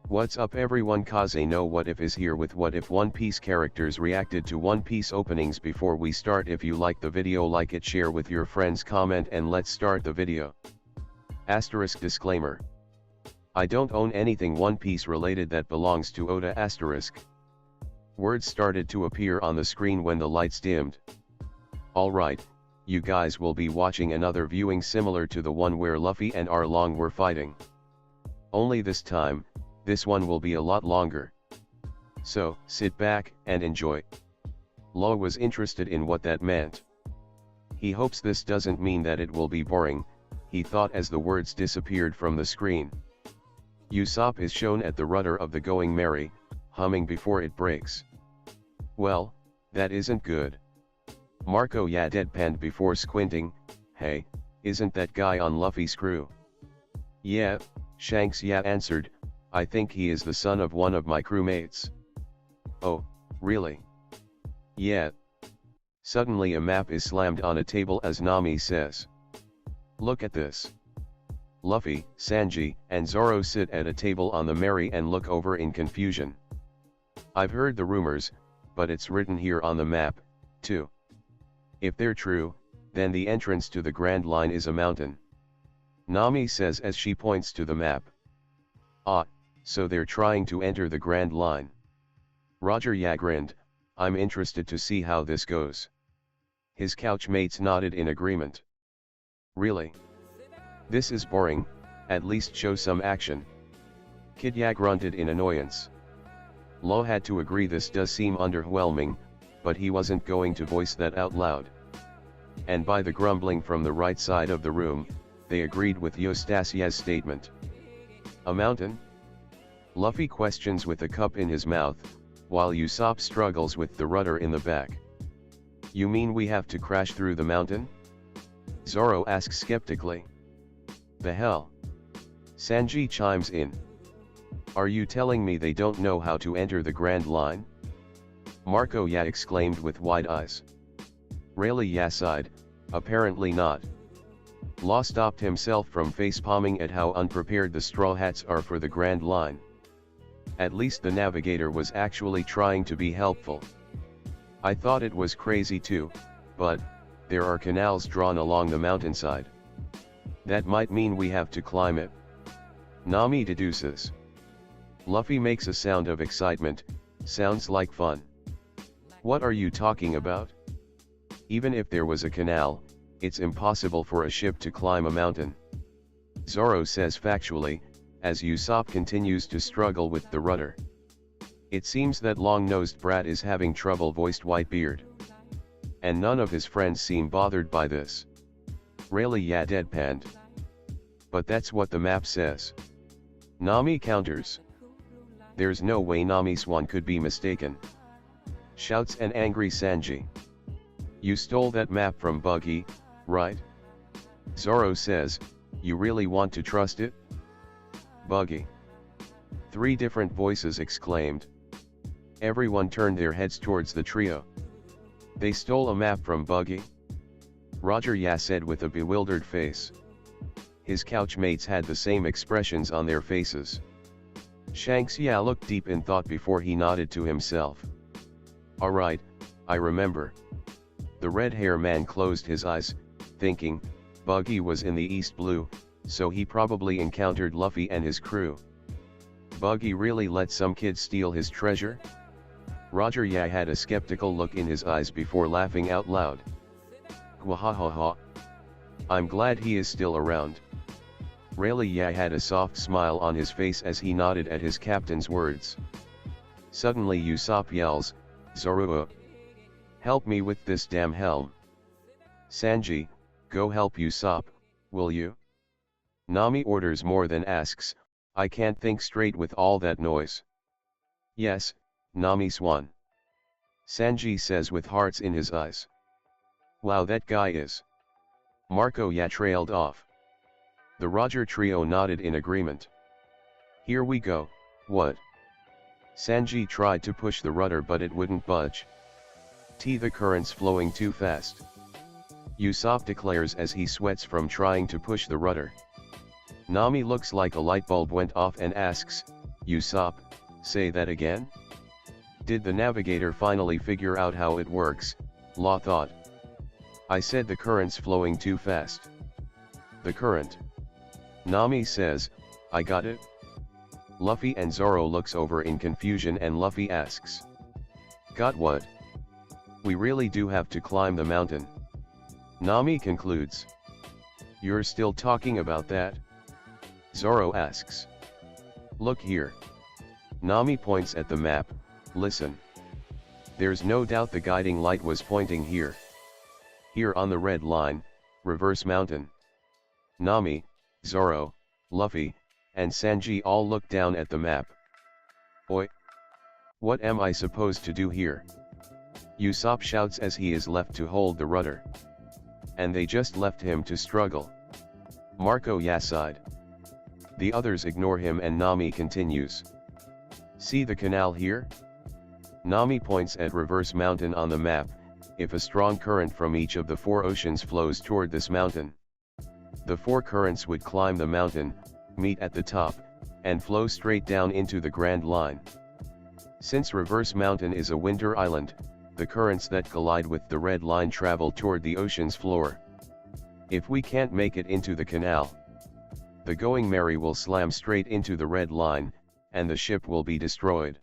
What's up everyone, Kaze no What If is here with What If One Piece characters reacted to One Piece openings. Before we start, if you like the video, like it, share with your friends, comment, and let's start the video. Asterisk disclaimer. I don't own anything One Piece related that belongs to Oda asterisk. Words started to appear on the screen when the lights dimmed. Alright, you guys will be watching another viewing similar to the one where Luffy and Arlong were fighting. Only this time, this one will be a lot longer. So, sit back and enjoy. Law was interested in what that meant. He hopes this doesn't mean that it will be boring, he thought as the words disappeared from the screen. Usopp is shown at the rudder of the Going Merry, humming before it breaks. Well, that isn't good. Marco deadpanned before squinting. Hey, isn't that guy on Luffy's crew? Yeah, Shanks answered, I think he is the son of one of my crewmates. Oh, really? Yeah. Suddenly a map is slammed on a table as Nami says. Look at this. Luffy, Sanji, and Zoro sit at a table on the Merry and look over in confusion. I've heard the rumors, but it's written here on the map, too. If they're true, then the entrance to the Grand Line is a mountain. Nami says as she points to the map. Ah, so they're trying to enter the Grand Line. Roger grinned, I'm interested to see how this goes. His couch mates nodded in agreement. Really? This is boring, at least show some action. Kid grunted in annoyance. Law had to agree this does seem underwhelming, but he wasn't going to voice that out loud. And by the grumbling from the right side of the room, they agreed with Eustasia's statement. A mountain? Luffy questions with a cup in his mouth, while Usopp struggles with the rudder in the back. You mean we have to crash through the mountain? Zoro asks skeptically. The hell? Sanji chimes in. Are you telling me they don't know how to enter the Grand Line? Marco exclaimed with wide eyes. Rayleigh sighed, apparently not. Law stopped himself from face-palming at how unprepared the Straw Hats are for the Grand Line. At least the navigator was actually trying to be helpful. I thought it was crazy too, but there are canals drawn along the mountainside. That might mean we have to climb it. Nami deduces. Luffy makes a sound of excitement, sounds like fun. What are you talking about? Even if there was a canal, it's impossible for a ship to climb a mountain. Zoro says factually, as Usopp continues to struggle with the rudder. It seems that long-nosed brat is having trouble, voiced Whitebeard. And none of his friends seem bothered by this. Rayleigh deadpanned. But that's what the map says. Nami counters. There's no way Nami-Swan could be mistaken. Shouts an angry Sanji. You stole that map from Buggy, right? Zoro says, you really want to trust it? Buggy. Three different voices exclaimed. Everyone turned their heads towards the trio. They stole a map from Buggy? Roger said with a bewildered face. His couch mates had the same expressions on their faces. Shanks looked deep in thought before he nodded to himself. Alright, I remember. The red-hair man closed his eyes, thinking, Buggy was in the East Blue, so he probably encountered Luffy and his crew. Buggy really let some kid steal his treasure? Roger had a skeptical look in his eyes before laughing out loud. Gwahahaha. I'm glad he is still around. Rayleigh had a soft smile on his face as he nodded at his captain's words. Suddenly Usopp yells, Zoro! Help me with this damn helm. Sanji, go help Usopp, will you? Nami orders more than asks, I can't think straight with all that noise. Yes, Nami-Swan. Sanji says with hearts in his eyes. Wow, that guy is. Marco trailed off. The Roger trio nodded in agreement. Here we go, what? Sanji tried to push the rudder but it wouldn't budge. The current's flowing too fast. Usopp declares as he sweats from trying to push the rudder. Nami looks like a light bulb went off and asks, Usopp, say that again? Did the navigator finally figure out how it works? Law thought. I said the current's flowing too fast. The current. Nami says, I got it. Luffy and Zoro looks over in confusion and Luffy asks. Got what? We really do have to climb the mountain. Nami concludes. You're still talking about that? Zoro asks. Look here. Nami points at the map, listen. There's no doubt the guiding light was pointing here. Here on the red line, reverse mountain. Nami, Zoro, Luffy, and Sanji all look down at the map. Oi! What am I supposed to do here? Usopp shouts as he is left to hold the rudder. And they just left him to struggle. Marco sighed. The others ignore him and Nami continues. See the canal here? Nami points at reverse mountain on the map. If a strong current from each of the 4 oceans flows toward this mountain, the 4 currents would climb the mountain, meet at the top, and flow straight down into the Grand Line. Since reverse mountain is a winter island, the currents that collide with the red line travel toward the ocean's floor. If we can't make it into the canal, the Going Merry will slam straight into the red line, and the ship will be destroyed.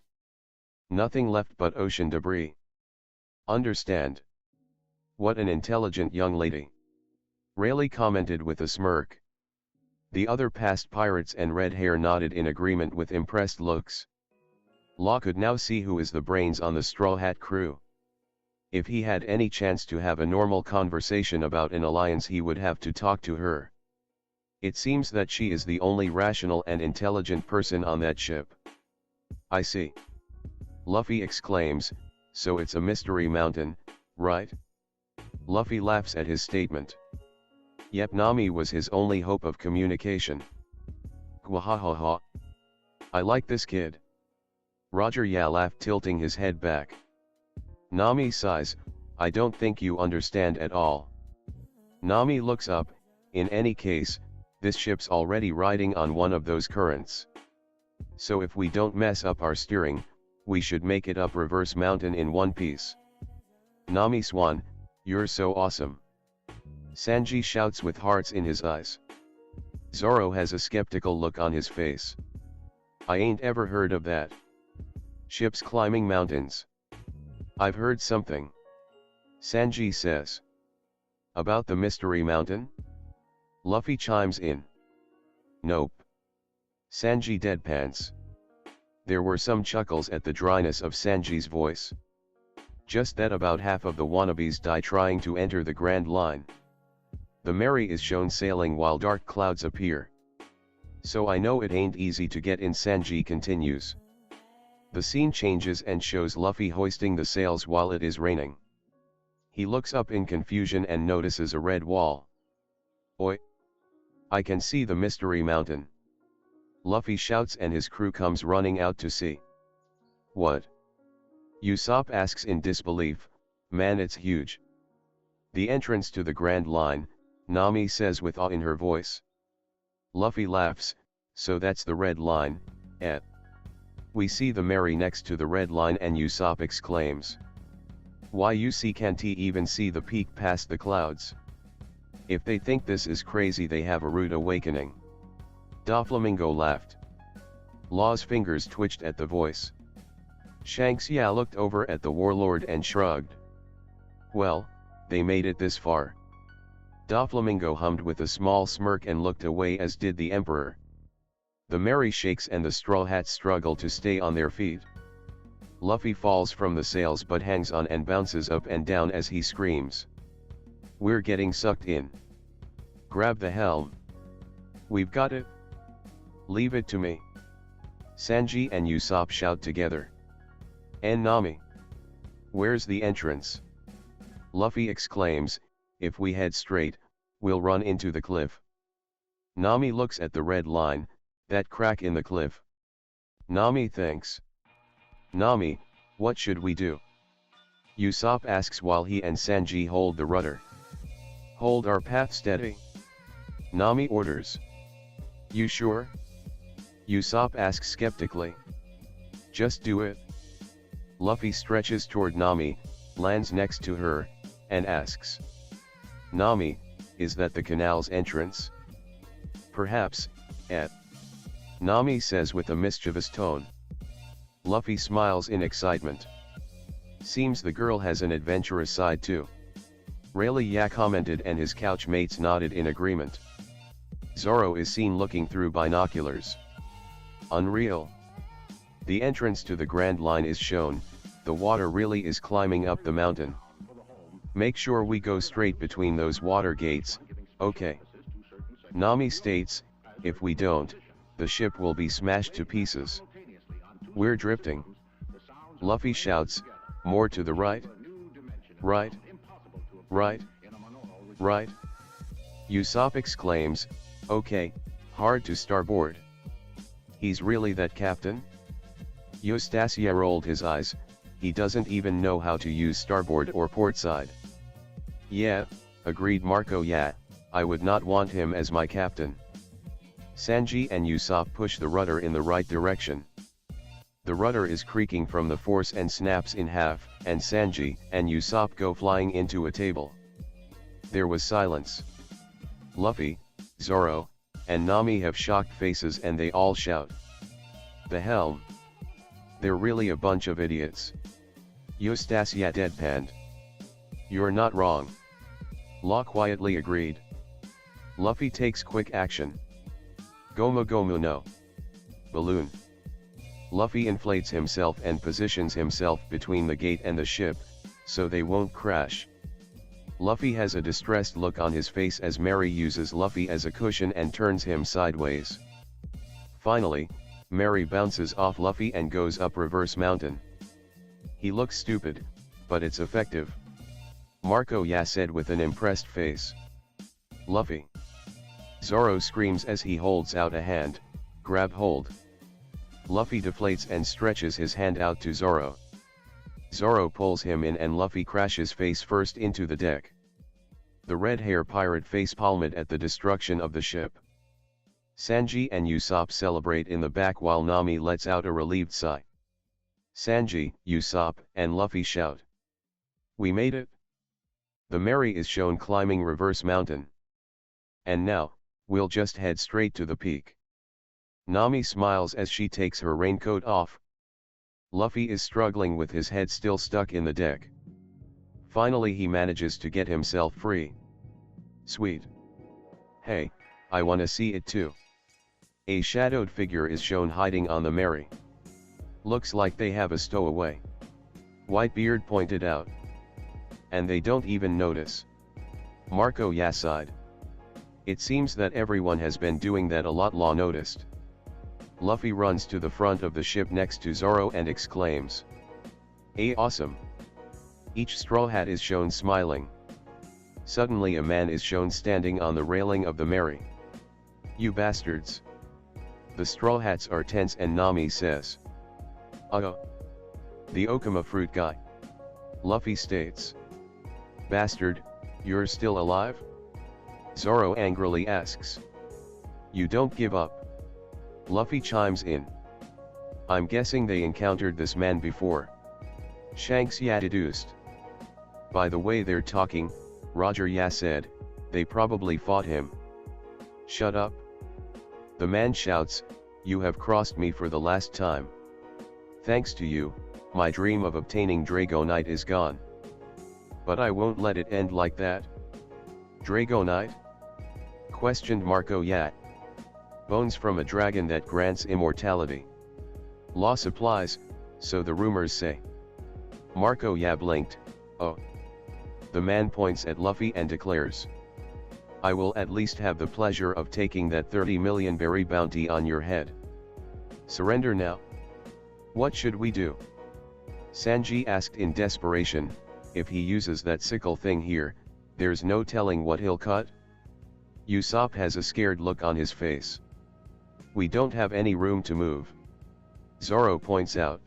Nothing left but ocean debris. Understand? What an intelligent young lady. Rayleigh commented with a smirk. The other past pirates and Red Hair nodded in agreement with impressed looks. Law could now see who is the brains on the Straw Hat crew. If he had any chance to have a normal conversation about an alliance, he would have to talk to her. It seems that she is the only rational and intelligent person on that ship. I see. Luffy exclaims, so it's a mystery mountain, right? Luffy laughs at his statement. Yep, Nami was his only hope of communication. Gwahahaha. I like this kid. Roger laughed, tilting his head back. Nami sighs, I don't think you understand at all. Nami looks up, in any case, this ship's already riding on one of those currents. So if we don't mess up our steering, we should make it up reverse mountain in one piece. Nami Swan, you're so awesome. Sanji shouts with hearts in his eyes. Zoro has a skeptical look on his face. I ain't ever heard of that. Ships climbing mountains. I've heard something. Sanji says. About the mystery mountain? Luffy chimes in. Nope. Sanji deadpans. There were some chuckles at the dryness of Sanji's voice. Just that about half of the wannabes die trying to enter the Grand Line. The Merry is shown sailing while dark clouds appear. So I know it ain't easy to get in. Sanji continues. The scene changes and shows Luffy hoisting the sails while it is raining. He looks up in confusion and notices a red wall. Oi! I can see the mystery mountain. Luffy shouts and his crew comes running out to see. What? Usopp asks in disbelief, man, it's huge. The entrance to the Grand Line, Nami says with awe in her voice. Luffy laughs, so that's the red line, eh? We see the Merry next to the red line and Usopp exclaims. Why, you see, can't he even see the peak past the clouds? If they think this is crazy, they have a rude awakening. Doflamingo laughed. Law's fingers twitched at the voice. Shanks looked over at the warlord and shrugged. Well, they made it this far. Doflamingo hummed with a small smirk and looked away, as did the Emperor. The Merry shakes and the Straw Hats struggle to stay on their feet. Luffy falls from the sails but hangs on and bounces up and down as he screams. We're getting sucked in. Grab the helm. We've got it. Leave it to me. Sanji and Usopp shout together. And Nami. Where's the entrance? Luffy exclaims, if we head straight, we'll run into the cliff. Nami looks at the red line, that crack in the cliff. Nami thinks. Nami, what should we do? Usopp asks while he and Sanji hold the rudder. Hold our path steady. Nami orders. You sure? Usopp asks skeptically. Just do it. Luffy stretches toward Nami, lands next to her, and asks. Nami, is that the canal's entrance? Perhaps, Ed. Nami says with a mischievous tone. Luffy smiles in excitement. Seems the girl has an adventurous side too. Rayleigh commented and his couch mates nodded in agreement. Zoro is seen looking through binoculars. Unreal. The entrance to the Grand Line is shown, the water really is climbing up the mountain. Make sure we go straight between those water gates, okay? Nami states, if we don't, the ship will be smashed to pieces. We're drifting. Luffy shouts, more to the right? Right? Right? Right? Usopp exclaims, okay, hard to starboard. He's really that captain? Eustacia rolled his eyes, he doesn't even know how to use starboard or portside. Yeah, agreed Marco. Yeah, I would not want him as my captain. Sanji and Usopp push the rudder in the right direction. The rudder is creaking from the force and snaps in half, and Sanji and Usopp go flying into a table. There was silence. Luffy, Zoro, and Nami have shocked faces and they all shout. The helm. They're really a bunch of idiots. Eustacia deadpanned. You're not wrong. Law quietly agreed. Luffy takes quick action. Gomu Gomu no. Balloon. Luffy inflates himself and positions himself between the gate and the ship, so they won't crash. Luffy has a distressed look on his face as Mary uses Luffy as a cushion and turns him sideways. Finally, Mary bounces off Luffy and goes up reverse mountain. He looks stupid, but it's effective. Marco said with an impressed face. Luffy. Zoro screams as he holds out a hand, grab hold. Luffy deflates and stretches his hand out to Zoro. Zoro pulls him in and Luffy crashes face first into the deck. The red-hair pirate face-palmed at the destruction of the ship. Sanji and Usopp celebrate in the back while Nami lets out a relieved sigh. Sanji, Usopp, and Luffy shout. We made it! The Mary is shown climbing reverse mountain. And now, we'll just head straight to the peak. Nami smiles as she takes her raincoat off. Luffy is struggling with his head still stuck in the deck. Finally he manages to get himself free. Sweet. Hey, I wanna see it too. A shadowed figure is shown hiding on the Mary. Looks like they have a stowaway. Whitebeard pointed out. And they don't even notice. Marco sighed. It seems that everyone has been doing that a lot. Law noticed. Luffy runs to the front of the ship next to Zoro and exclaims. Awesome. Each Straw Hat is shown smiling. Suddenly a man is shown standing on the railing of the Mary. You bastards. The Straw Hats are tense and Nami says. The Okama fruit guy. Luffy states. Bastard, you're still alive? Zoro angrily asks. You don't give up. Luffy chimes in. I'm guessing they encountered this man before. Shanks deduced. By the way they're talking, Roger said, they probably fought him. Shut up. The man shouts, you have crossed me for the last time. Thanks to you, my dream of obtaining Dragonite is gone. But I won't let it end like that. Dragonite? Questioned Marco. Bones from a dragon that grants immortality. Law supplies, so the rumors say. Marco blinked. Oh. The man points at Luffy and declares. I will at least have the pleasure of taking that 30 million berry bounty on your head. Surrender now. What should we do? Sanji asked in desperation, if he uses that sickle thing here, there's no telling what he'll cut. Usopp has a scared look on his face. We don't have any room to move. Zoro points out.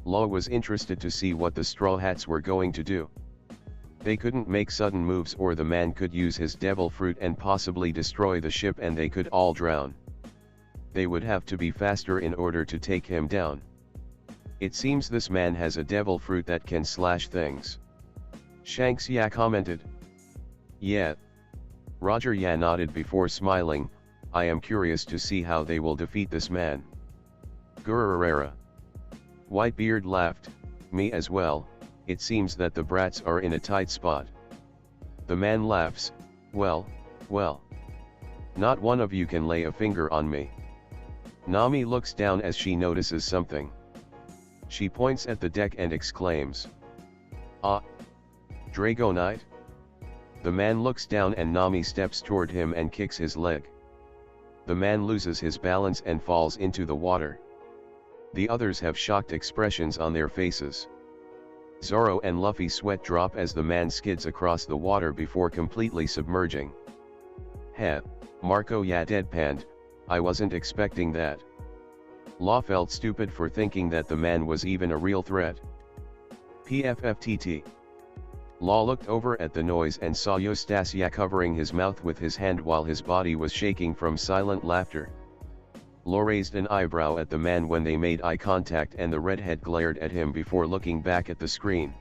Law was interested to see what the Straw Hats were going to do. They couldn't make sudden moves or the man could use his devil fruit and possibly destroy the ship and they could all drown. They would have to be faster in order to take him down. It seems this man has a devil fruit that can slash things. Shanks Ya commented. Yeah. Roger Ya nodded before smiling. I am curious to see how they will defeat this man. Gururera. Whitebeard laughed. Me as well. It seems that the brats are in a tight spot. The man laughs. Well. Not one of you can lay a finger on me. Nami looks down as she notices something. She points at the deck and exclaims. Ah! Dragonite? The man looks down and Nami steps toward him and kicks his leg. The man loses his balance and falls into the water. The others have shocked expressions on their faces. Zoro and Luffy sweat drop as the man skids across the water before completely submerging. Heh, Marco Ya deadpanned, I wasn't expecting that. Law felt stupid for thinking that the man was even a real threat. PFFTT. Law looked over at the noise and saw Eustacia covering his mouth with his hand while his body was shaking from silent laughter. Law raised an eyebrow at the man when they made eye contact and the redhead glared at him before looking back at the screen.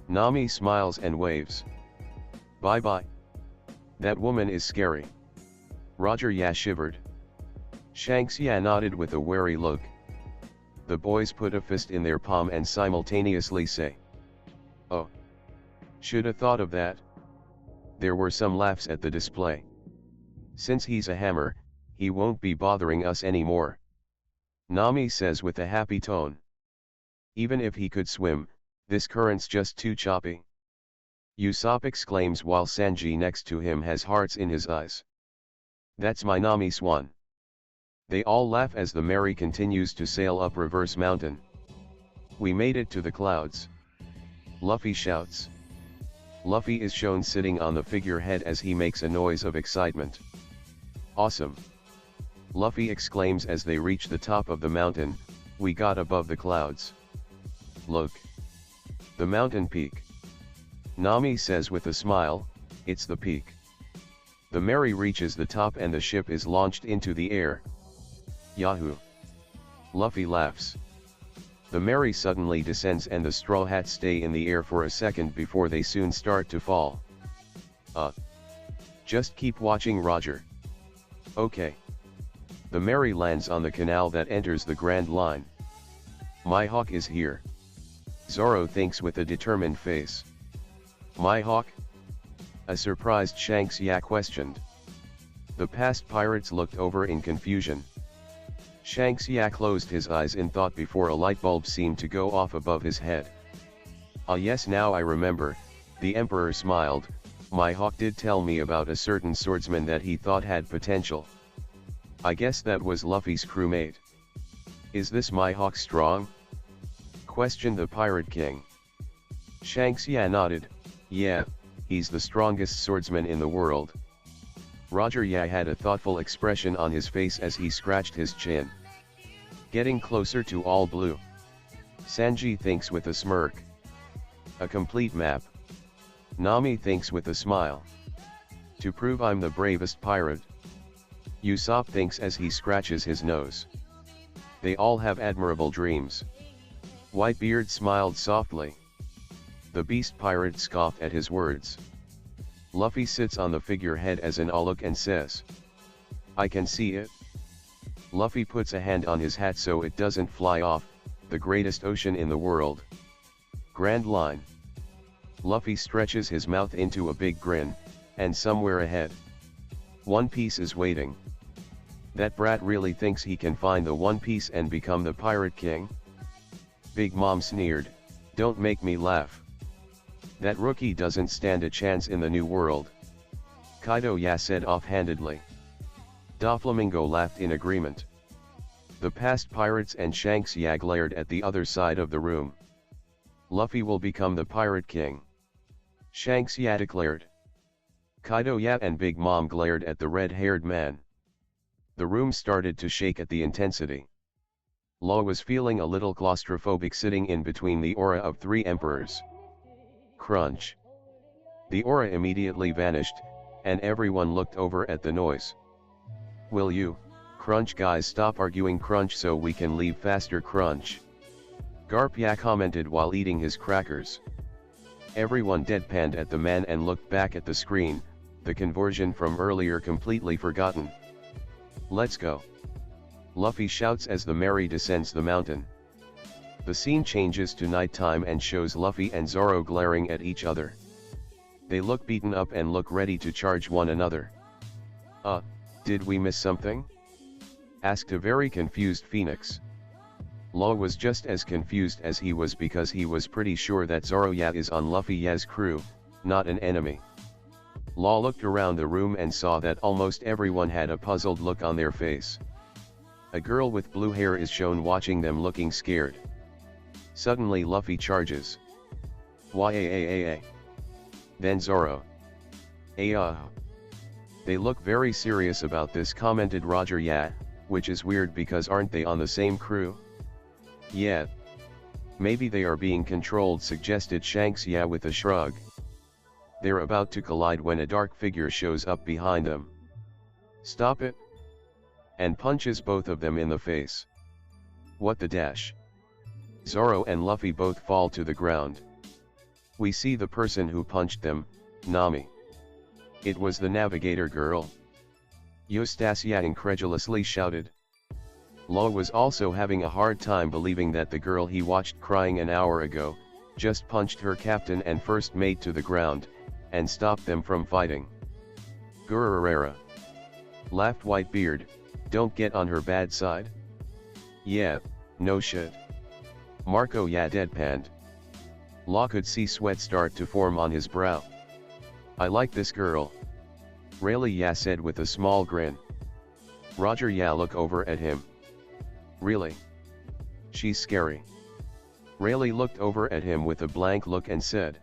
Nami smiles and waves. Bye-bye. That woman is scary. Roger Ya shivered. Shanks Ya nodded with a wary look. The boys put a fist in their palm and simultaneously say. Oh. Shoulda thought of that. There were some laughs at the display. Since he's a hammer, he won't be bothering us anymore. Nami says with a happy tone. Even if he could swim, this current's just too choppy. Usopp exclaims while Sanji next to him has hearts in his eyes. That's my Nami swan. They all laugh as the Mary continues to sail up Reverse Mountain. We made it to the clouds. Luffy shouts. Luffy is shown sitting on the figurehead as he makes a noise of excitement. Awesome! Luffy exclaims as they reach the top of the mountain, we got above the clouds. Look! The mountain peak. Nami says with a smile, it's the peak. The Mary reaches the top and the ship is launched into the air. Yahoo! Luffy laughs. The Mary suddenly descends and the Straw Hats stay in the air for a second before they soon start to fall. Just keep watching, Roger. Okay. The Mary lands on the canal that enters the Grand Line. My hawk is here. Zoro thinks with a determined face. My hawk? A surprised Shanks Ya questioned. The past pirates looked over in confusion. Shanks Ya closed his eyes in thought before a light bulb seemed to go off above his head. Ah yes, now I remember, the Emperor smiled, my hawk did tell me about a certain swordsman that he thought had potential. I guess that was Luffy's crewmate. Is this my hawk strong? Questioned the Pirate King. Shanks Ya nodded, yeah, he's the strongest swordsman in the world. Roger Ya had a thoughtful expression on his face as he scratched his chin. Getting closer to All Blue. Sanji thinks with a smirk. A complete map. Nami thinks with a smile. To prove I'm the bravest pirate. Usopp thinks as he scratches his nose. They all have admirable dreams. Whitebeard smiled softly. The beast pirate scoffed at his words. Luffy sits on the figurehead as an Aluk and says. I can see it. Luffy puts a hand on his hat so it doesn't fly off, the greatest ocean in the world. Grand Line. Luffy stretches his mouth into a big grin, and somewhere ahead. One Piece is waiting. That brat really thinks he can find the One Piece and become the Pirate King? Big Mom sneered, don't make me laugh. That rookie doesn't stand a chance in the new world. Kaido Ya said offhandedly. Doflamingo laughed in agreement. The past pirates and Shanks Ya glared at the other side of the room. Luffy will become the Pirate King. Shanks Ya declared. Kaido Ya and Big Mom glared at the red-haired man. The room started to shake at the intensity. Law was feeling a little claustrophobic sitting in between the aura of three emperors. Crunch. The aura immediately vanished, and everyone looked over at the noise. Will you, Crunch guys, stop arguing, crunch so we can leave faster, crunch. Garpia commented while eating his crackers. Everyone deadpanned at the man and looked back at the screen, the conversion from earlier completely forgotten. Let's go. Luffy shouts as the Mary descends the mountain. The scene changes to nighttime and shows Luffy and Zoro glaring at each other. They look beaten up and look ready to charge one another. Did we miss something? Asked a very confused Phoenix. Law was just as confused as he was because he was pretty sure that Zoro is on Luffy's crew, not an enemy. Law looked around the room and saw that almost everyone had a puzzled look on their face. A girl with blue hair is shown watching them looking scared. Suddenly Luffy charges. Yaa. Then Zoro. They look very serious about this, commented Roger. Yeah, which is weird because aren't they on the same crew? Yeah. Maybe they are being controlled, suggested Shanks. Yeah, with a shrug. They're about to collide when a dark figure shows up behind them. Stop it! And punches both of them in the face. What the dash? Zoro and Luffy both fall to the ground. We see the person who punched them, Nami. It was the navigator girl. Eustacia incredulously shouted. Law was also having a hard time believing that the girl he watched crying an hour ago, just punched her captain and first mate to the ground, and stopped them from fighting. Gururera. Laughed Whitebeard, don't get on her bad side. Yeah, no shit. Marco deadpanned. Law could see sweat start to form on his brow. I like this girl. Rayleigh said with a small grin. Roger look over at him. Really? She's scary. Rayleigh looked over at him with a blank look and said.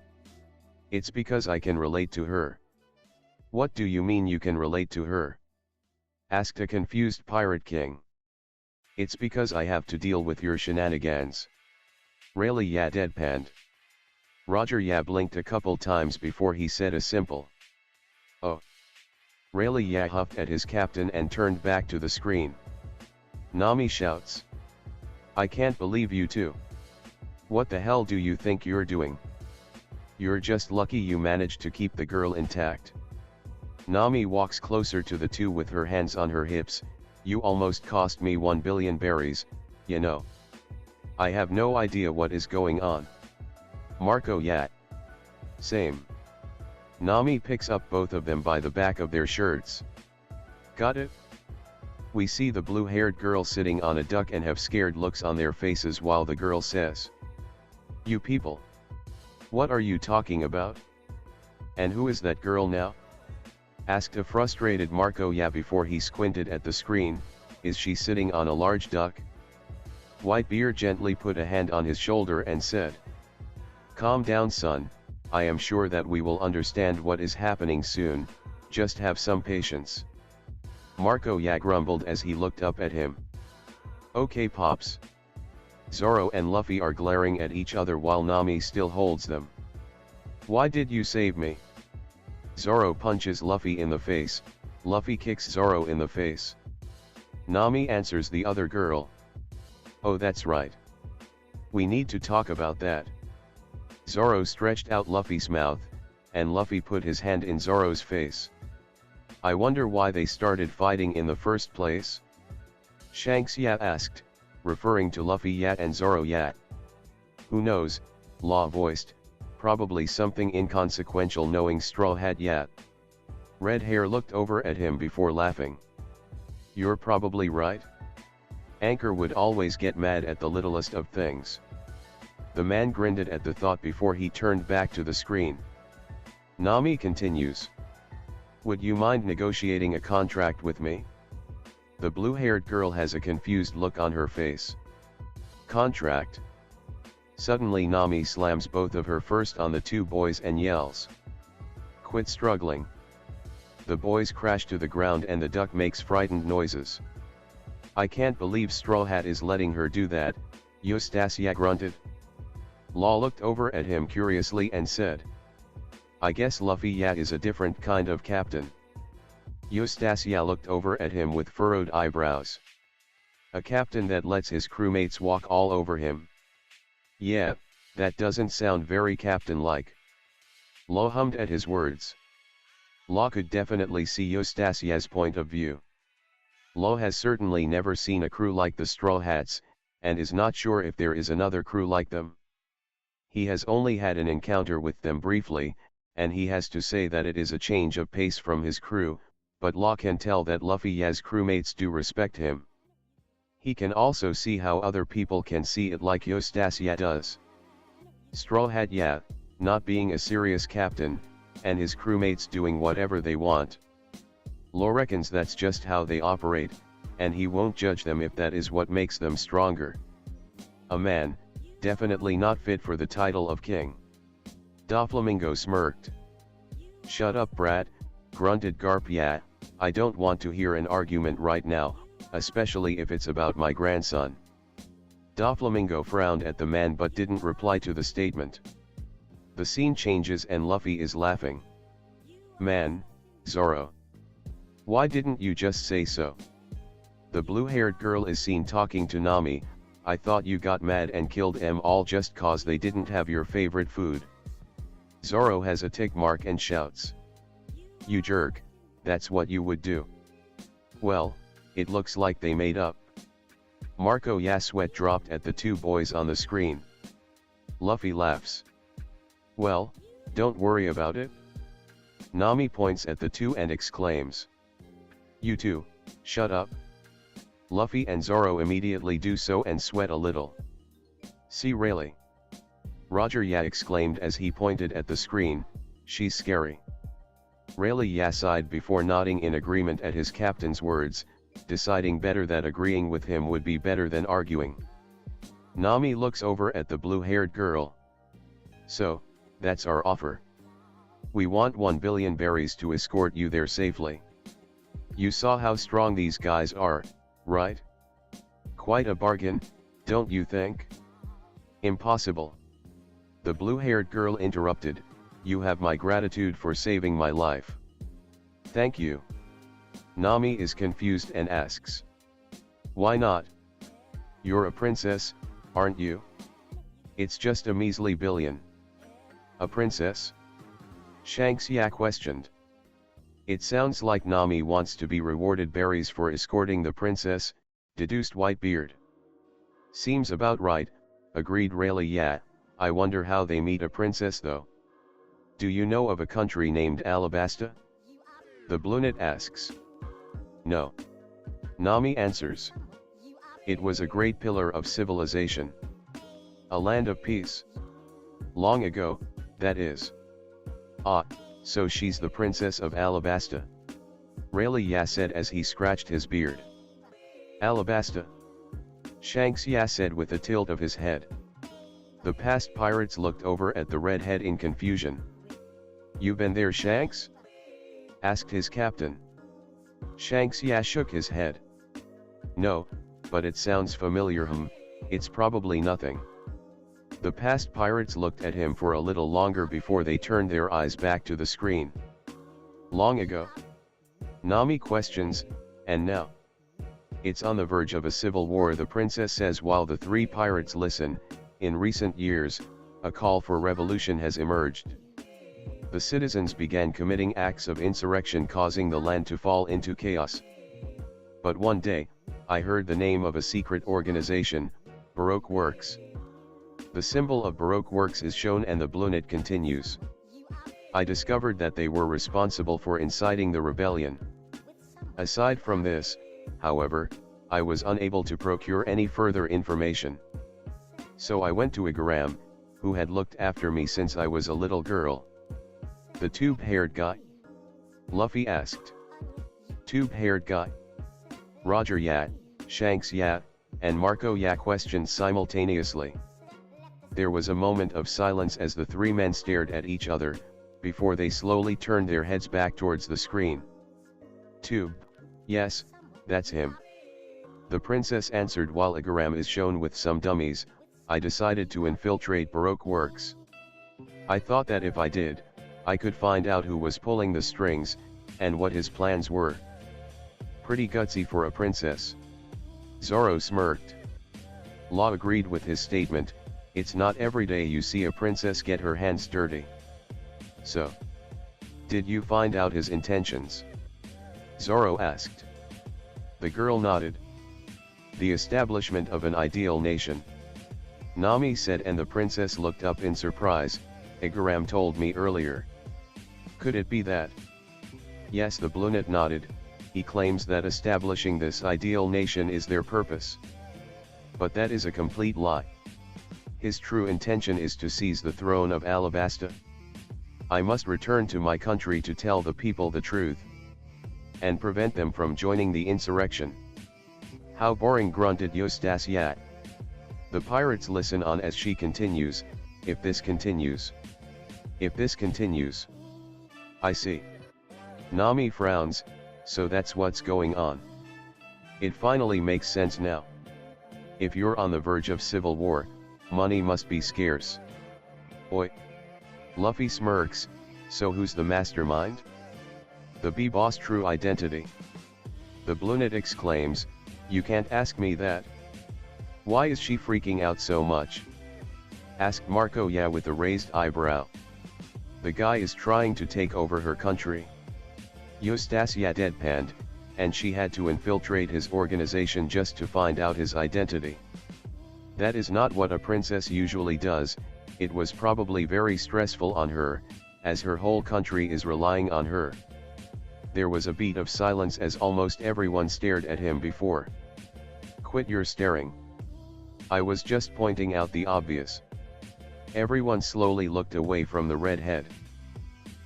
It's because I can relate to her. What do you mean you can relate to her? Asked a confused Pirate King. It's because I have to deal with your shenanigans. Rayleigh deadpanned. Roger blinked a couple times before he said a simple. Oh. Rayleigh huffed at his captain and turned back to the screen. Nami shouts. I can't believe you two. What the hell do you think you're doing? You're just lucky you managed to keep the girl intact. Nami walks closer to the two with her hands on her hips. You almost cost me 1 billion berries, you know. I have no idea what is going on. Marco Same. Nami picks up both of them by the back of their shirts. Got it? We see the blue-haired girl sitting on a duck and have scared looks on their faces while the girl says. You people. What are you talking about? And who is that girl now? Asked a frustrated Marco before he squinted at the screen. Is she sitting on a large duck? Whitebeard gently put a hand on his shoulder and said. Calm down, son, I am sure that we will understand what is happening soon, just have some patience. Marco grumbled as he looked up at him. Okay pops. Zoro and Luffy are glaring at each other while Nami still holds them. Why did you save me? Zoro punches Luffy in the face, Luffy kicks Zoro in the face. Nami answers the other girl. Oh, that's right. We need to talk about that. Zoro stretched out Luffy's mouth, and Luffy put his hand in Zoro's face. I wonder why they started fighting in the first place? Shanks asked, referring to Luffy and Zoro Who knows, Law voiced, probably something inconsequential knowing Straw Hat Red Hair looked over at him before laughing. You're probably right. Anchor would always get mad at the littlest of things. The man grinned at the thought before he turned back to the screen. Nami continues. Would you mind negotiating a contract with me? The blue-haired girl has a confused look on her face. Contract? Suddenly Nami slams both of her first on the two boys and yells. Quit struggling. The boys crash to the ground and the duck makes frightened noises. I can't believe Straw Hat is letting her do that, Eustacia grunted. Law looked over at him curiously and said. I guess Luffy is a different kind of captain. Eustacia looked over at him with furrowed eyebrows. A captain that lets his crewmates walk all over him. Yeah, that doesn't sound very captain-like. Lo hummed at his words. Lo could definitely see Eustacia's point of view. Lo has certainly never seen a crew like the Straw Hats, and is not sure if there is another crew like them. He has only had an encounter with them briefly, and he has to say that it is a change of pace from his crew, but Lo can tell that Luffy's crewmates do respect him. He can also see how other people can see it like Eustacia does. Straw Hat, yeah, not being a serious captain, and his crewmates doing whatever they want. Lo reckons that's just how they operate, and he won't judge them if that is what makes them stronger. A man, definitely not fit for the title of king. Doflamingo smirked. Shut up, brat, grunted Garp. Yeah, I don't want to hear an argument right now, especially if it's about my grandson. Doflamingo frowned at the man but didn't reply to the statement. The scene changes and Luffy is laughing. Man, Zoro. Why didn't you just say so? The blue-haired girl is seen talking to Nami. I thought you got mad and killed them all just cause they didn't have your favorite food. Zoro has a tick mark and shouts. You jerk, that's what you would do. Well, it looks like they made up. Marco Yaswet dropped at the two boys on the screen. Luffy laughs. Well, don't worry about it. Nami points at the two and exclaims. You two, shut up. Luffy and Zoro immediately do so and sweat a little. See Rayleigh. Roger Ya exclaimed as he pointed at the screen, she's scary. Rayleigh Ya sighed before nodding in agreement at his captain's words, deciding better that agreeing with him would be better than arguing. Nami looks over at the blue-haired girl. So, that's our offer. We want 1 billion berries to escort you there safely. You saw how strong these guys are, right? Quite a bargain, don't you think? Impossible. The blue-haired girl interrupted, you have my gratitude for saving my life. Thank you. Nami is confused and asks. Why not? You're a princess, aren't you? It's just a measly billion. A princess? Shanks Ya questioned. It sounds like Nami wants to be rewarded berries for escorting the princess, deduced Whitebeard. Seems about right, agreed Rayleigh Ya. I wonder how they meet a princess though. Do you know of a country named Alabasta? The Bluenet asks. No. Nami answers. It was a great pillar of civilization. A land of peace. Long ago, that is. Ah, so she's the princess of Alabasta. Rayleigh Ya said as he scratched his beard. Alabasta. Shanks Ya said with a tilt of his head. The past pirates looked over at the redhead in confusion. You been there, Shanks? Asked his captain. Shanks Ya shook his head. No, but it sounds familiar. It's probably nothing. The past pirates looked at him for a little longer before they turned their eyes back to the screen. Long ago? Nami questions, and now? It's on the verge of a civil war, the princess says while the three pirates listen. In recent years, a call for revolution has emerged. The citizens began committing acts of insurrection causing the land to fall into chaos. But one day, I heard the name of a secret organization, Baroque Works. The symbol of Baroque Works is shown and the Bluenet continues. I discovered that they were responsible for inciting the rebellion. Aside from this, however, I was unable to procure any further information. So I went to Igaram, who had looked after me since I was a little girl. The tube-haired guy? Luffy asked. Tube-haired guy? Roger Ya, Shanks Ya, and Marco Ya questioned simultaneously. There was a moment of silence as the three men stared at each other, before they slowly turned their heads back towards the screen. Tube, yes, that's him. The princess answered while Igaram is shown with some dummies. I decided to infiltrate Baroque Works. I thought that if I did, I could find out who was pulling the strings, and what his plans were. Pretty gutsy for a princess. Zoro smirked. Law agreed with his statement, it's not every day you see a princess get her hands dirty. So, did you find out his intentions? Zoro asked. The girl nodded. The establishment of an ideal nation. Nami said, and the princess looked up in surprise. Igaram told me earlier. Could it be that? Yes, the Blunet nodded. He claims that establishing this ideal nation is their purpose. But that is a complete lie. His true intention is to seize the throne of Alabasta. I must return to my country to tell the people the truth. And prevent them from joining the insurrection. How boring, grunted Eustace. The pirates listen on as she continues, if this continues. If this continues. I see. Nami frowns, so that's what's going on. It finally makes sense now. If you're on the verge of civil war, money must be scarce. Oi. Luffy smirks, so who's the mastermind? The B-boss true identity. The Blunet exclaims, you can't ask me that. Why is she freaking out so much? Asked Marco with a raised eyebrow. The guy is trying to take over her country. Eustace deadpanned, and she had to infiltrate his organization just to find out his identity. That is not what a princess usually does. It was probably very stressful on her, as her whole country is relying on her. There was a beat of silence as almost everyone stared at him before. Quit your staring. I was just pointing out the obvious. Everyone slowly looked away from the redhead.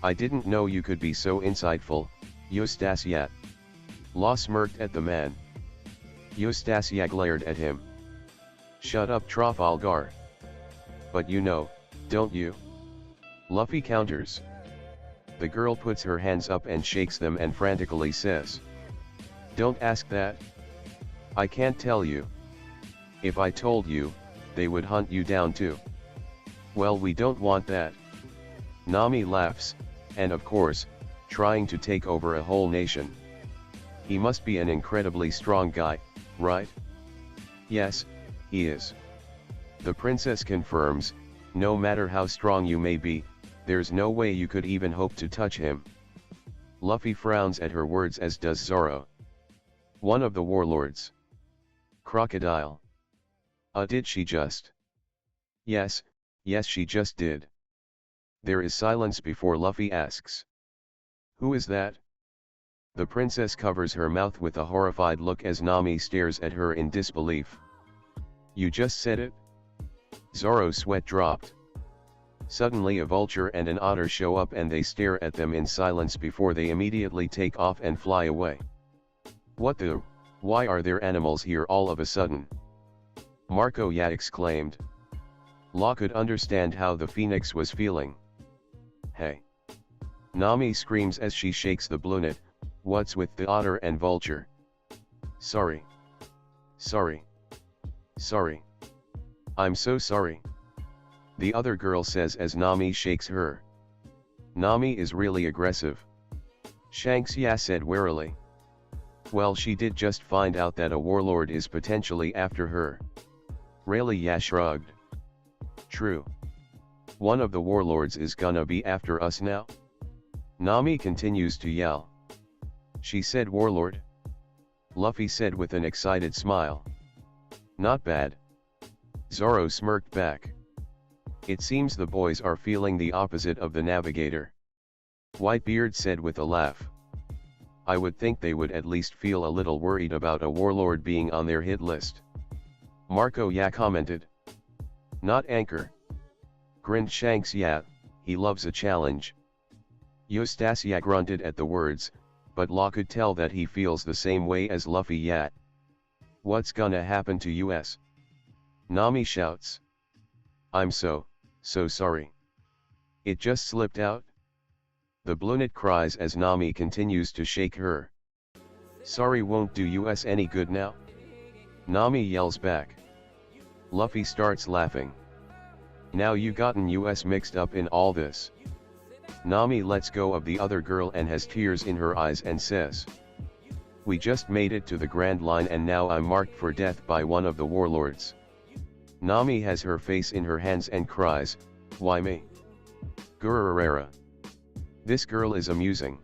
I didn't know you could be so insightful, Eustace. Law smirked at the man. Eustace glared at him. Shut up, Trafalgar. But you know, don't you? Luffy counters. The girl puts her hands up and shakes them and frantically says. Don't ask that. I can't tell you. If I told you, they would hunt you down too. Well, we don't want that. Nami laughs, and of course, trying to take over a whole nation. He must be an incredibly strong guy, right? Yes, he is. The princess confirms, no matter how strong you may be, there's no way you could even hope to touch him. Luffy frowns at her words, as does Zoro. One of the warlords. Crocodile. Did she just? Yes, she just did. There is silence before Luffy asks. Who is that? The princess covers her mouth with a horrified look as Nami stares at her in disbelief. You just said it? Zoro's sweat dropped. Suddenly a vulture and an otter show up and they stare at them in silence before they immediately take off and fly away. What the? Why are there animals here all of a sudden? Marco exclaimed. Law could understand how the phoenix was feeling. Hey! Nami screams as she shakes the Blunet. What's with the otter and vulture? Sorry. Sorry. Sorry. I'm so sorry. The other girl says as Nami shakes her. Nami is really aggressive. Shanks said warily. Well, she did just find out that a warlord is potentially after her. Rayleigh shrugged. True. One of the warlords is gonna be after us now? Nami continues to yell. She said warlord? Luffy said with an excited smile. Not bad. Zoro smirked back. It seems the boys are feeling the opposite of the navigator. Whitebeard said with a laugh. I would think they would at least feel a little worried about a warlord being on their hit list. Marco commented. Not Anchor. Grinned Shanks. He loves a challenge. Eustace grunted at the words, but Law could tell that he feels the same way as Luffy. What's gonna happen to us? Nami shouts. I'm so sorry. It just slipped out. The Blunet cries as Nami continues to shake her. Sorry won't do us any good now. Nami yells back. Luffy starts laughing. Now you gotten us mixed up in all this. Nami lets go of the other girl and has tears in her eyes and says, "We just made it to the Grand Line and now I'm marked for death by one of the warlords." Nami has her face in her hands and cries, "Why me? Gururara. This girl is amusing."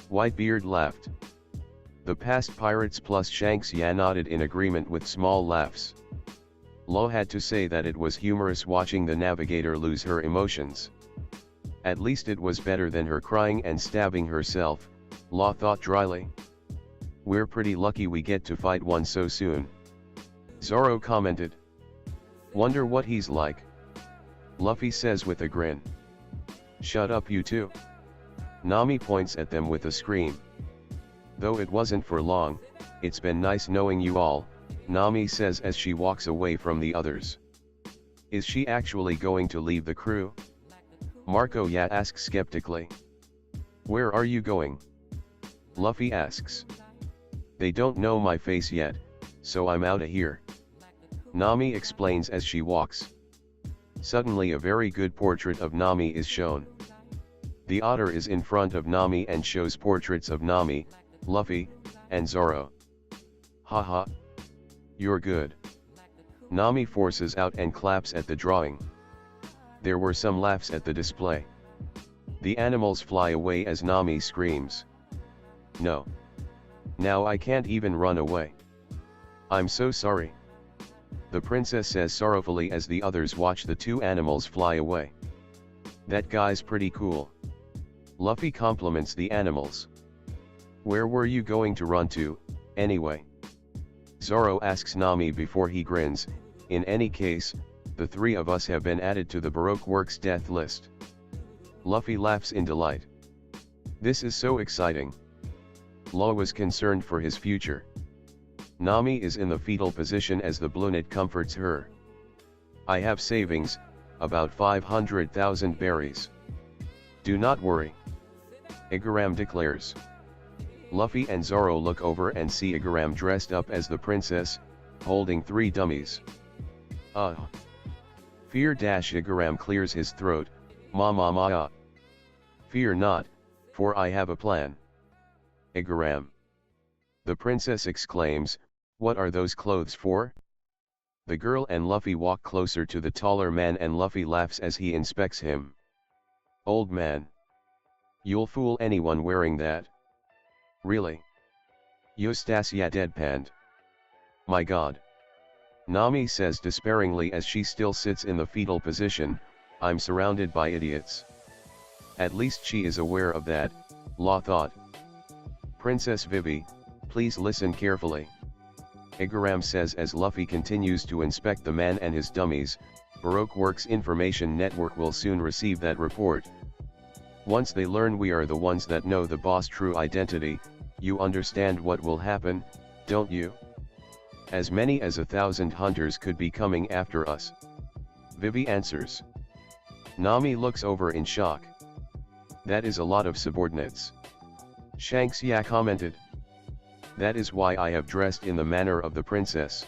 Whitebeard laughed. The past pirates plus Shanks nodded in agreement with small laughs. Law had to say that it was humorous watching the navigator lose her emotions. At least it was better than her crying and stabbing herself, Law thought dryly. "We're pretty lucky we get to fight one so soon." Zoro commented. "Wonder what he's like." Luffy says with a grin. "Shut up you two." Nami points at them with a scream. "Though it wasn't for long, it's been nice knowing you all," Nami says as she walks away from the others. Is she actually going to leave the crew? Marco asks skeptically. "Where are you going?" Luffy asks. "They don't know my face yet, so I'm outta here." Nami explains as she walks. Suddenly a very good portrait of Nami is shown. The otter is in front of Nami and shows portraits of Nami, Luffy, and Zoro. "Haha. You're good." Nami forces out and claps at the drawing. There were some laughs at the display. The animals fly away as Nami screams, "No. Now I can't even run away. I'm so sorry." The princess says sorrowfully as the others watch the two animals fly away. "That guy's pretty cool." Luffy compliments the animals. "Where were you going to run to, anyway?" Zoro asks Nami before he grins. "In any case, the three of us have been added to the Baroque Works death list." Luffy laughs in delight. "This is so exciting." Law was concerned for his future. Nami is in the fetal position as the Bluenit comforts her. "I have savings, about 500,000 berries. Do not worry," Igaram declares. Luffy and Zoro look over and see Igaram dressed up as the princess, holding 3 dummies. Fear Igaram clears his throat, "Ma. Fear not, for I have a plan." Igaram. The princess exclaims, "What are those clothes for?" The girl and Luffy walk closer to the taller man and Luffy laughs as he inspects him. "Old man. You'll fool anyone wearing that." "Really?" Eustacia deadpanned. "My god." Nami says despairingly as she still sits in the fetal position, "I'm surrounded by idiots." At least she is aware of that, Law thought. "Princess Vivi, please listen carefully," Igaram says as Luffy continues to inspect the man and his dummies. "Baroque Works Information Network will soon receive that report. Once they learn we are the ones that know the boss' true identity, you understand what will happen, don't you? As many as 1,000 hunters could be coming after us." Vivi answers. Nami looks over in shock. "That is a lot of subordinates." Shanks commented. "That is why I have dressed in the manner of the princess."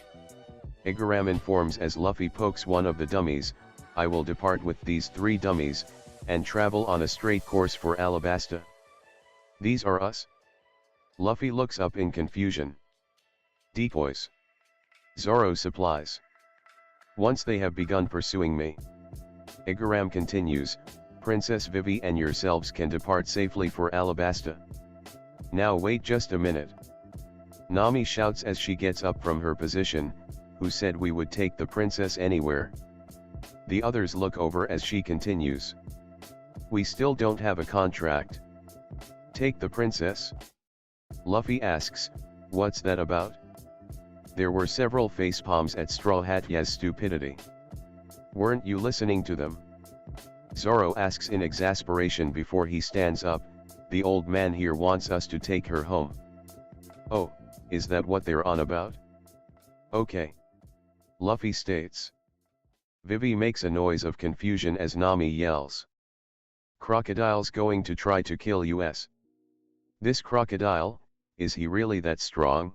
Igaram informs as Luffy pokes one of the dummies, "I will depart with these 3 dummies, and travel on a straight course for Alabasta." "These are us?" Luffy looks up in confusion. "Decoys. Zoro supplies. Once they have begun pursuing me." Igaram continues, "Princess Vivi and yourselves can depart safely for Alabasta." "Now wait just a minute." Nami shouts as she gets up from her position, "Who said we would take the princess anywhere?" The others look over as she continues. "We still don't have a contract." "Take the princess?" Luffy asks, "What's that about?" There were several facepalms at Straw Hat Yaz's stupidity. "Weren't you listening to them?" Zoro asks in exasperation before he stands up, "The old man here wants us to take her home." "Oh, is that what they're on about?" "Okay." Luffy states. Vivi makes a noise of confusion as Nami yells, "Crocodile's going to try to kill us." "This crocodile, is he really that strong?"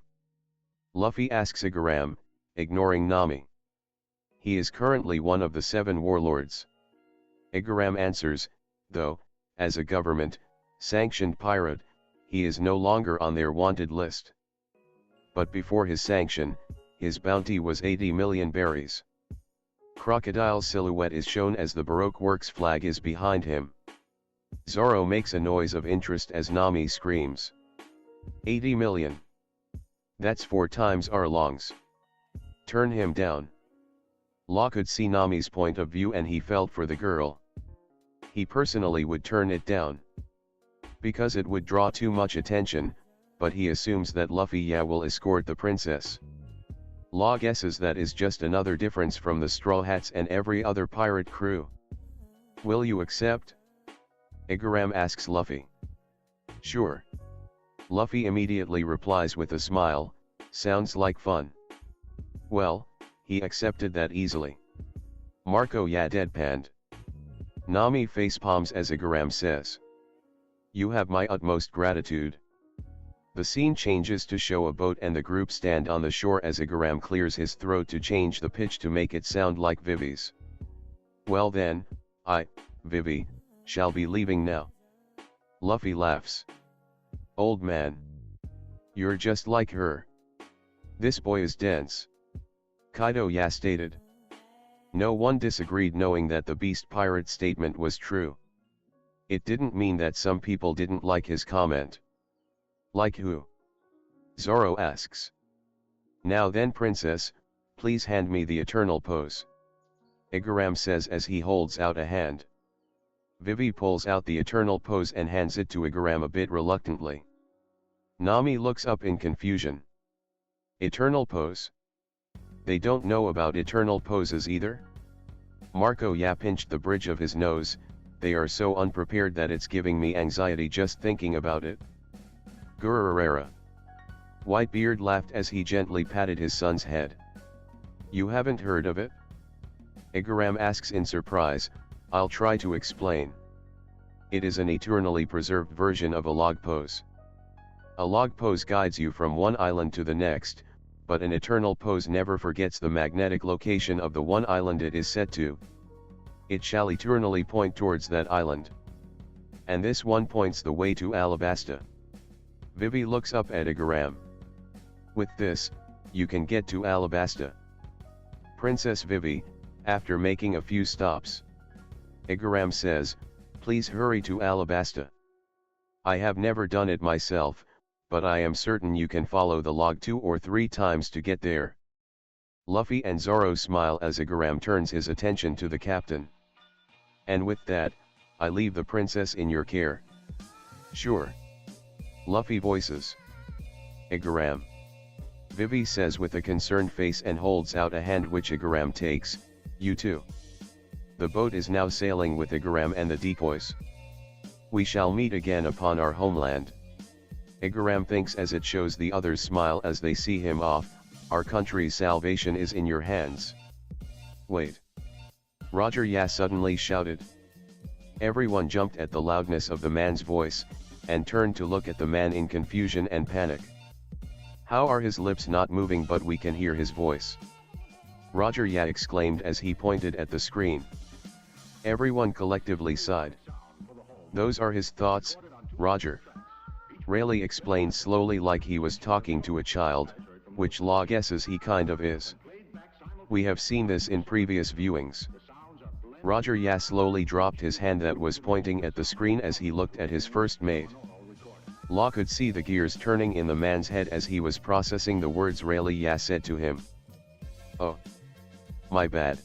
Luffy asks Igaram, ignoring Nami. "He is currently one of the 7 warlords." Igaram answers, "Though, as a government sanctioned pirate, he is no longer on their wanted list. But before his sanction, his bounty was 80 million berries. Crocodile silhouette is shown as the Baroque Works flag is behind him. Zoro makes a noise of interest as Nami screams. 80 million. That's 4 times our longs. Turn him down. Law could see Nami's point of view and he felt for the girl. He personally would turn it down, because it would draw too much attention, but he assumes that Luffy will escort the princess. Law guesses that is just another difference from the Straw Hats and every other pirate crew. Will you accept? Igaram asks Luffy. Sure. Luffy immediately replies with a smile, sounds like fun. Well, he accepted that easily. Marco deadpanned. Nami facepalms as Igaram says. You have my utmost gratitude. The scene changes to show a boat and the group stand on the shore as Igaram clears his throat to change the pitch to make it sound like Vivi's. Well then, Vivi, shall be leaving now. Luffy laughs. Old man. You're just like her. This boy is dense. Kaido stated. No one disagreed, knowing that the Beast Pirate statement was true. It didn't mean that some people didn't like his comment. Like who? Zoro asks. Now then, princess, please hand me the eternal pose. Igaram says as he holds out a hand. Vivi pulls out the eternal pose and hands it to Igaram a bit reluctantly. Nami looks up in confusion. Eternal pose? They don't know about eternal poses either? Marco pinched the bridge of his nose. They are so unprepared that it's giving me anxiety just thinking about it. Gururera. Whitebeard laughed as he gently patted his son's head. You haven't heard of it? Igaram asks in surprise. I'll try to explain. It is an eternally preserved version of a log pose. A log pose guides you from one island to the next, but an eternal pose never forgets the magnetic location of the one island it is set to. It shall eternally point towards that island. And this one points the way to Alabasta. Vivi looks up at Igaram. With this, you can get to Alabasta. Princess Vivi, after making a few stops. Igaram says, please hurry to Alabasta. I have never done it myself, but I am certain you can follow the log 2 or 3 times to get there. Luffy and Zoro smile as Igaram turns his attention to the captain. And with that, I leave the princess in your care. Sure. Luffy voices. Igaram. Vivi says with a concerned face and holds out a hand which Igaram takes. You too. The boat is now sailing with Igaram and the decoys. We shall meet again upon our homeland. Igaram thinks as it shows the others smile as they see him off. Our country's salvation is in your hands. Wait. Roger suddenly shouted. Everyone jumped at the loudness of the man's voice, and turned to look at the man in confusion and panic. How are his lips not moving but we can hear his voice? Roger exclaimed as he pointed at the screen. Everyone collectively sighed. Those are his thoughts, Roger. Rayleigh explained slowly like he was talking to a child, which Law guesses he kind of is. We have seen this in previous viewings. Roger slowly dropped his hand that was pointing at the screen as he looked at his first mate. Law could see the gears turning in the man's head as he was processing the words Rayleigh said to him. Oh. My bad.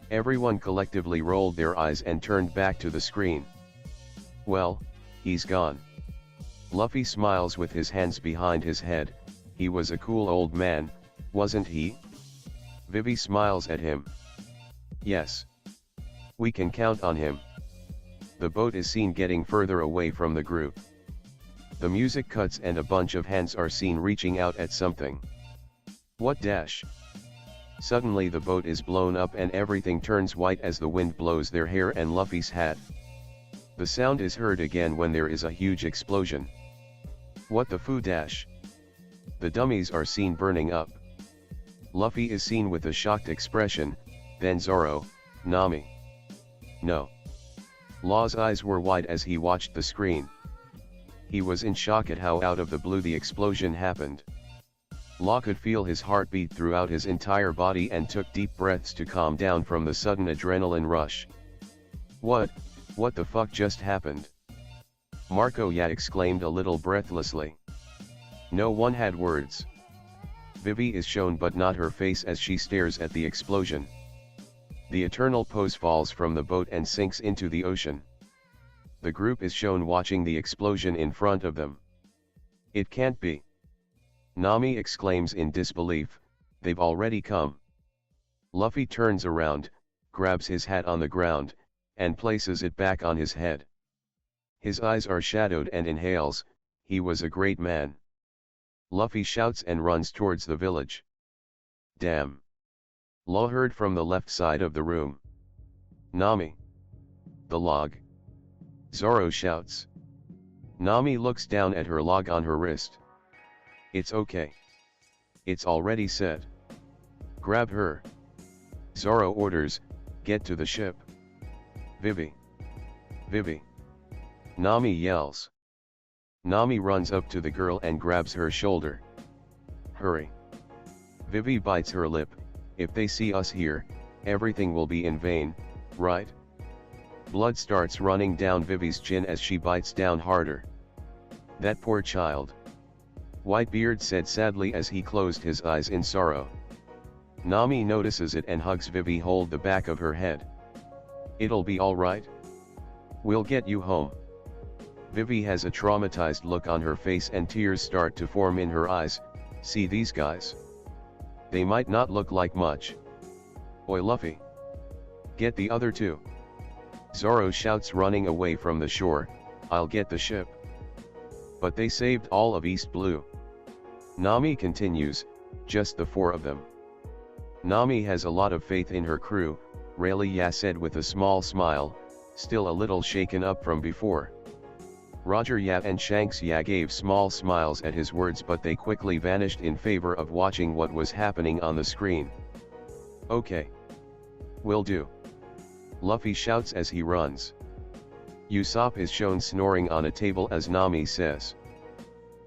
Everyone collectively rolled their eyes and turned back to the screen. Well, he's gone. Luffy smiles with his hands behind his head. He was a cool old man, wasn't he? Vivi smiles at him. Yes. We can count on him. The boat is seen getting further away from the group. The music cuts and a bunch of hands are seen reaching out at something. What dash? Suddenly the boat is blown up and everything turns white as the wind blows their hair and Luffy's hat. The sound is heard again when there is a huge explosion. What the foo dash? The dummies are seen burning up. Luffy is seen with a shocked expression, then Zoro, Nami. No. Law's eyes were wide as he watched the screen. He was in shock at how out of the blue the explosion happened. Law could feel his heartbeat throughout his entire body and took deep breaths to calm down from the sudden adrenaline rush. What the fuck just happened? Marco Yat exclaimed a little breathlessly. No one had words. Vivi is shown but not her face as she stares at the explosion. The eternal pose falls from the boat and sinks into the ocean. The group is shown watching the explosion in front of them. It can't be. Nami exclaims in disbelief, they've already come. Luffy turns around, grabs his hat on the ground, and places it back on his head. His eyes are shadowed and inhales, he was a great man. Luffy shouts and runs towards the village. Damn. Law heard from the left side of the room. Nami. The log. Zoro shouts. Nami looks down at her log on her wrist. It's okay. It's already set. Grab her. Zoro orders, get to the ship. Vivi. Vivi. Nami yells. Nami runs up to the girl and grabs her shoulder. Hurry. Vivi bites her lip, if they see us here, everything will be in vain, right? Blood starts running down Vivi's chin as she bites down harder. That poor child. Whitebeard said sadly as he closed his eyes in sorrow. Nami notices it and hugs Vivi, hold the back of her head. It'll be alright. We'll get you home. Vivi has a traumatized look on her face and tears start to form in her eyes. See these guys? They might not look like much. Oi Luffy. Get the other two. Zoro shouts, running away from the shore, I'll get the ship. But they saved all of East Blue. Nami continues, just the four of them. Nami has a lot of faith in her crew, Rayleigh said with a small smile, still a little shaken up from before. Roger Yap and Shanks gave small smiles at his words, but they quickly vanished in favor of watching what was happening on the screen. Okay. Will do. Luffy shouts as he runs. Usopp is shown snoring on a table as Nami says.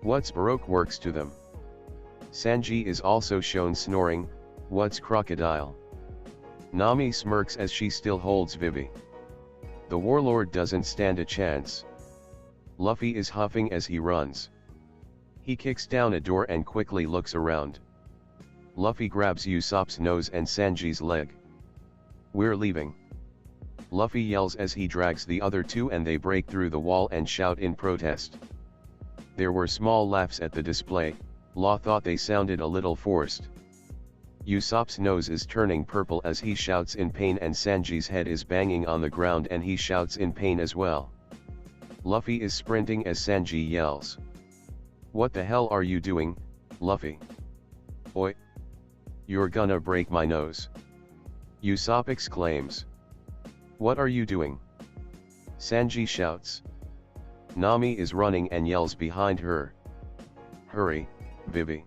What's Baroque works to them? Sanji is also shown snoring, what's crocodile? Nami smirks as she still holds Vivi. The warlord doesn't stand a chance. Luffy is huffing as he runs. He kicks down a door and quickly looks around. Luffy grabs Usopp's nose and Sanji's leg. We're leaving. Luffy yells as he drags the other two and they break through the wall and shout in protest. There were small laughs at the display. Law thought they sounded a little forced. Usopp's nose is turning purple as he shouts in pain and Sanji's head is banging on the ground and he shouts in pain as well. Luffy is sprinting as Sanji yells. What the hell are you doing, Luffy? Oi! You're gonna break my nose. Usopp exclaims. What are you doing? Sanji shouts. Nami is running and yells behind her. Hurry, Vivi.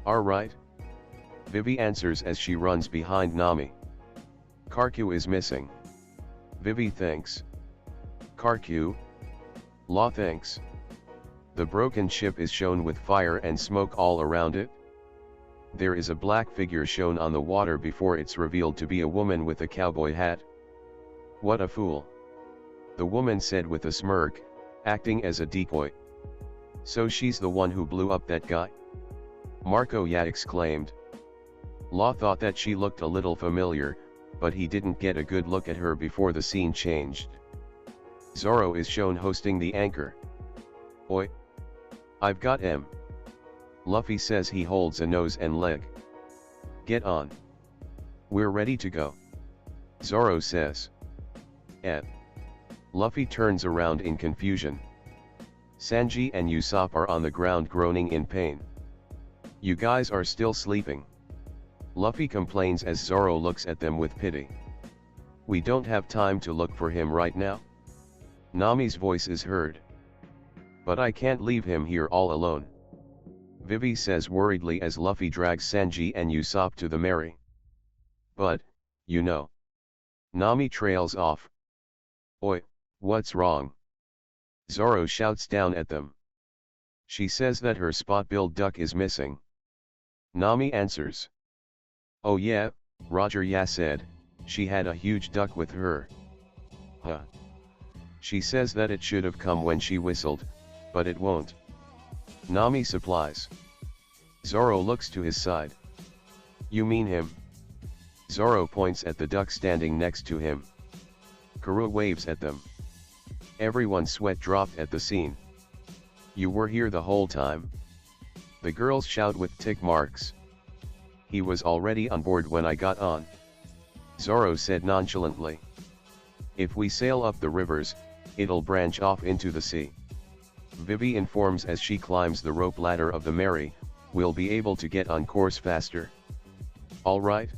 Alright. Vivi answers as she runs behind Nami. Karku is missing. Vivi thinks. Karku? Law thinks. The broken ship is shown with fire and smoke all around it. There is a black figure shown on the water before it's revealed to be a woman with a cowboy hat. What a fool. The woman said with a smirk, acting as a decoy. So she's the one who blew up that guy? Marco Yat exclaimed. Law thought that she looked a little familiar, but he didn't get a good look at her before the scene changed. Zoro is shown hosting the anchor. Oi! I've got him. Luffy says he holds a nose and leg. Get on. We're ready to go. Zoro says. Luffy turns around in confusion. Sanji and Usopp are on the ground groaning in pain. You guys are still sleeping. Luffy complains as Zoro looks at them with pity. We don't have time to look for him right now. Nami's voice is heard. But I can't leave him here all alone. Vivi says worriedly as Luffy drags Sanji and Usopp to the Mary. But, you know. Nami trails off. Oi! What's wrong? Zoro shouts down at them. She says that her spot-billed duck is missing. Nami answers. Oh yeah, Roger Ya said, she had a huge duck with her. Huh. She says that it should have come when she whistled, but it won't. Nami supplies. Zoro looks to his side. You mean him? Zoro points at the duck standing next to him. Kuro waves at them. Everyone's sweat dropped at the scene. You were here the whole time? The girls shout with tick marks. He was already on board when I got on. Zoro said nonchalantly. If we sail up the rivers, it'll branch off into the sea. Vivi informs as she climbs the rope ladder of the Mary, we'll be able to get on course faster. Alright?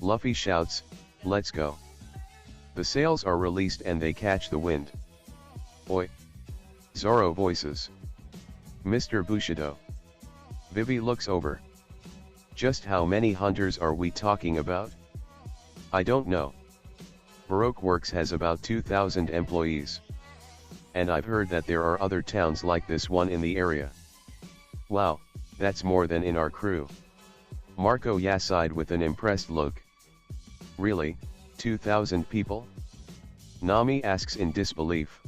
Luffy shouts, let's go. The sails are released and they catch the wind. Oi! Zoro voices. Mr. Bushido. Vivi looks over. Just how many hunters are we talking about? I don't know. Baroque Works has about 2,000 employees. And I've heard that there are other towns like this one in the area. Wow, that's more than in our crew. Marco Ya sighed with an impressed look. Really, 2,000 people? Nami asks in disbelief.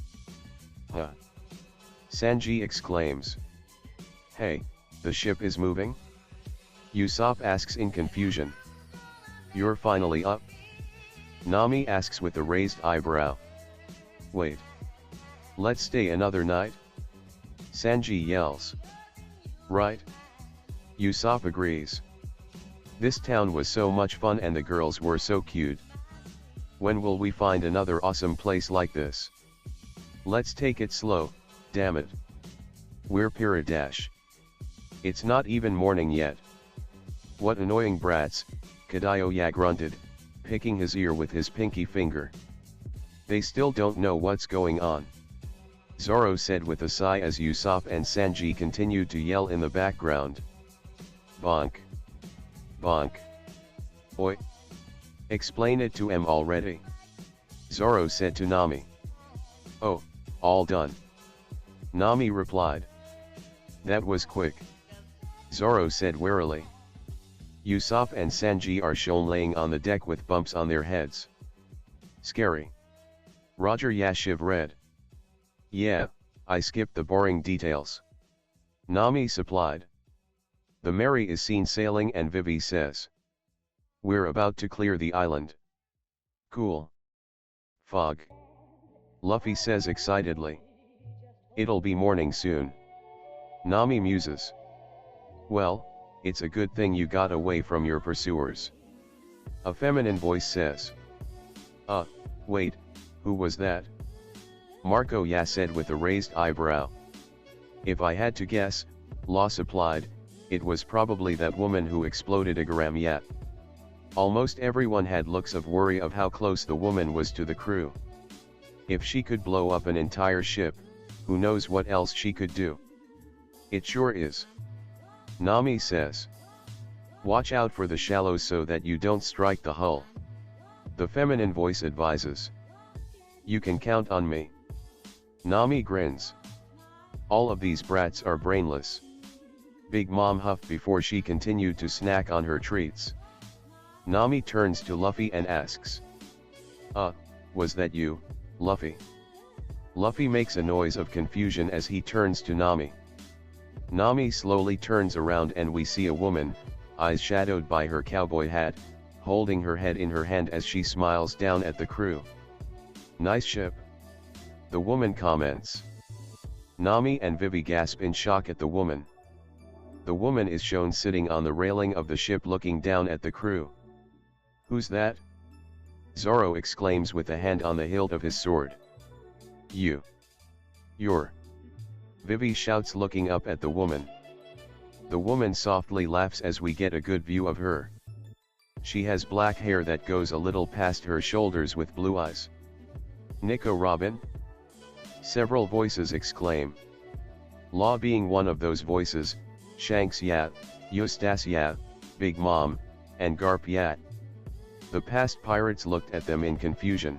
Huh? Sanji exclaims. Hey, the ship is moving? Usopp asks in confusion. You're finally up? Nami asks with a raised eyebrow. Wait. Let's stay another night? Sanji yells. Right? Usopp agrees. This town was so much fun and the girls were so cute. When will we find another awesome place like this? Let's take it slow, damn it. We're Piradash. It's not even morning yet. What annoying brats, Kadayoya grunted, picking his ear with his pinky finger. They still don't know what's going on. Zoro said with a sigh as Usopp and Sanji continued to yell in the background. Bonk. Bonk. Oi. Explain it to em already. Zoro said to Nami. Oh, all done. Nami replied. That was quick. Zoro said warily. Usopp and Sanji are shown laying on the deck with bumps on their heads. Scary. Roger Yashiv read. Yeah, I skipped the boring details. Nami supplied. The Mary is seen sailing and Vivi says. We're about to clear the island. Cool. Fog. Luffy says excitedly. It'll be morning soon. Nami muses. Well, it's a good thing you got away from your pursuers. A feminine voice says. Wait, who was that? Marco Ya said with a raised eyebrow. If I had to guess, Law supplied, it was probably that woman who exploded Igaram Yat. Almost everyone had looks of worry of how close the woman was to the crew. If she could blow up an entire ship, who knows what else she could do. It sure is. Nami says. Watch out for the shallows so that you don't strike the hull. The feminine voice advises. You can count on me. Nami grins. All of these brats are brainless. Big Mom huffed before she continued to snack on her treats. Nami turns to Luffy and asks. Was that you, Luffy? Luffy makes a noise of confusion as he turns to Nami. Nami slowly turns around and we see a woman, eyes shadowed by her cowboy hat, holding her head in her hand as she smiles down at the crew. Nice ship. The woman comments. Nami and Vivi gasp in shock at the woman. The woman is shown sitting on the railing of the ship looking down at the crew. Who's that? Zoro exclaims with a hand on the hilt of his sword. You're. Vivi shouts looking up at the woman. The woman softly laughs as we get a good view of her. She has black hair that goes a little past her shoulders with blue eyes. Nico Robin? Several voices exclaim. Law being one of those voices, Shanks Yat, Eustace Yat, Big Mom, and Garp Yat. The past pirates looked at them in confusion.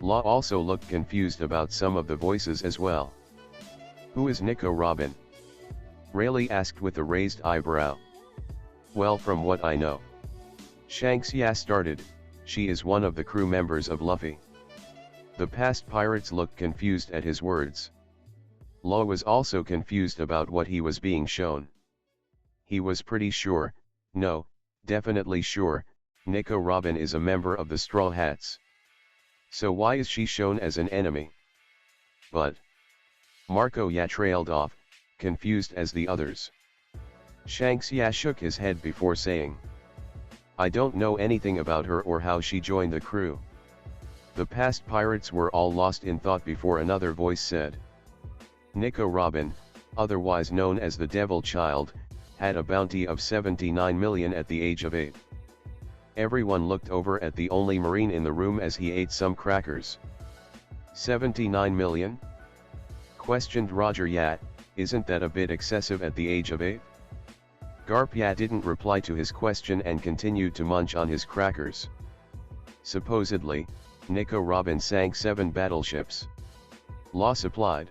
Law also looked confused about some of the voices as well. Who is Nico Robin? Rayleigh asked with a raised eyebrow. Well, from what I know. Shanks started, she is one of the crew members of Luffy. The past pirates looked confused at his words. Law was also confused about what he was being shown. He was pretty sure, no, definitely sure, Nico Robin is a member of the Straw Hats. So why is she shown as an enemy? But Marco trailed off, confused as the others. Shanks shook his head before saying, I don't know anything about her or how she joined the crew. The past pirates were all lost in thought before another voice said. Nico Robin, otherwise known as the Devil Child, had a bounty of 79 million at the age of 8. Everyone looked over at the only Marine in the room as he ate some crackers. 79 million? Questioned Roger. Isn't that a bit excessive at the age of 8? Garp didn't reply to his question and continued to munch on his crackers. Supposedly, Nico Robin sank 7 battleships. Law supplied.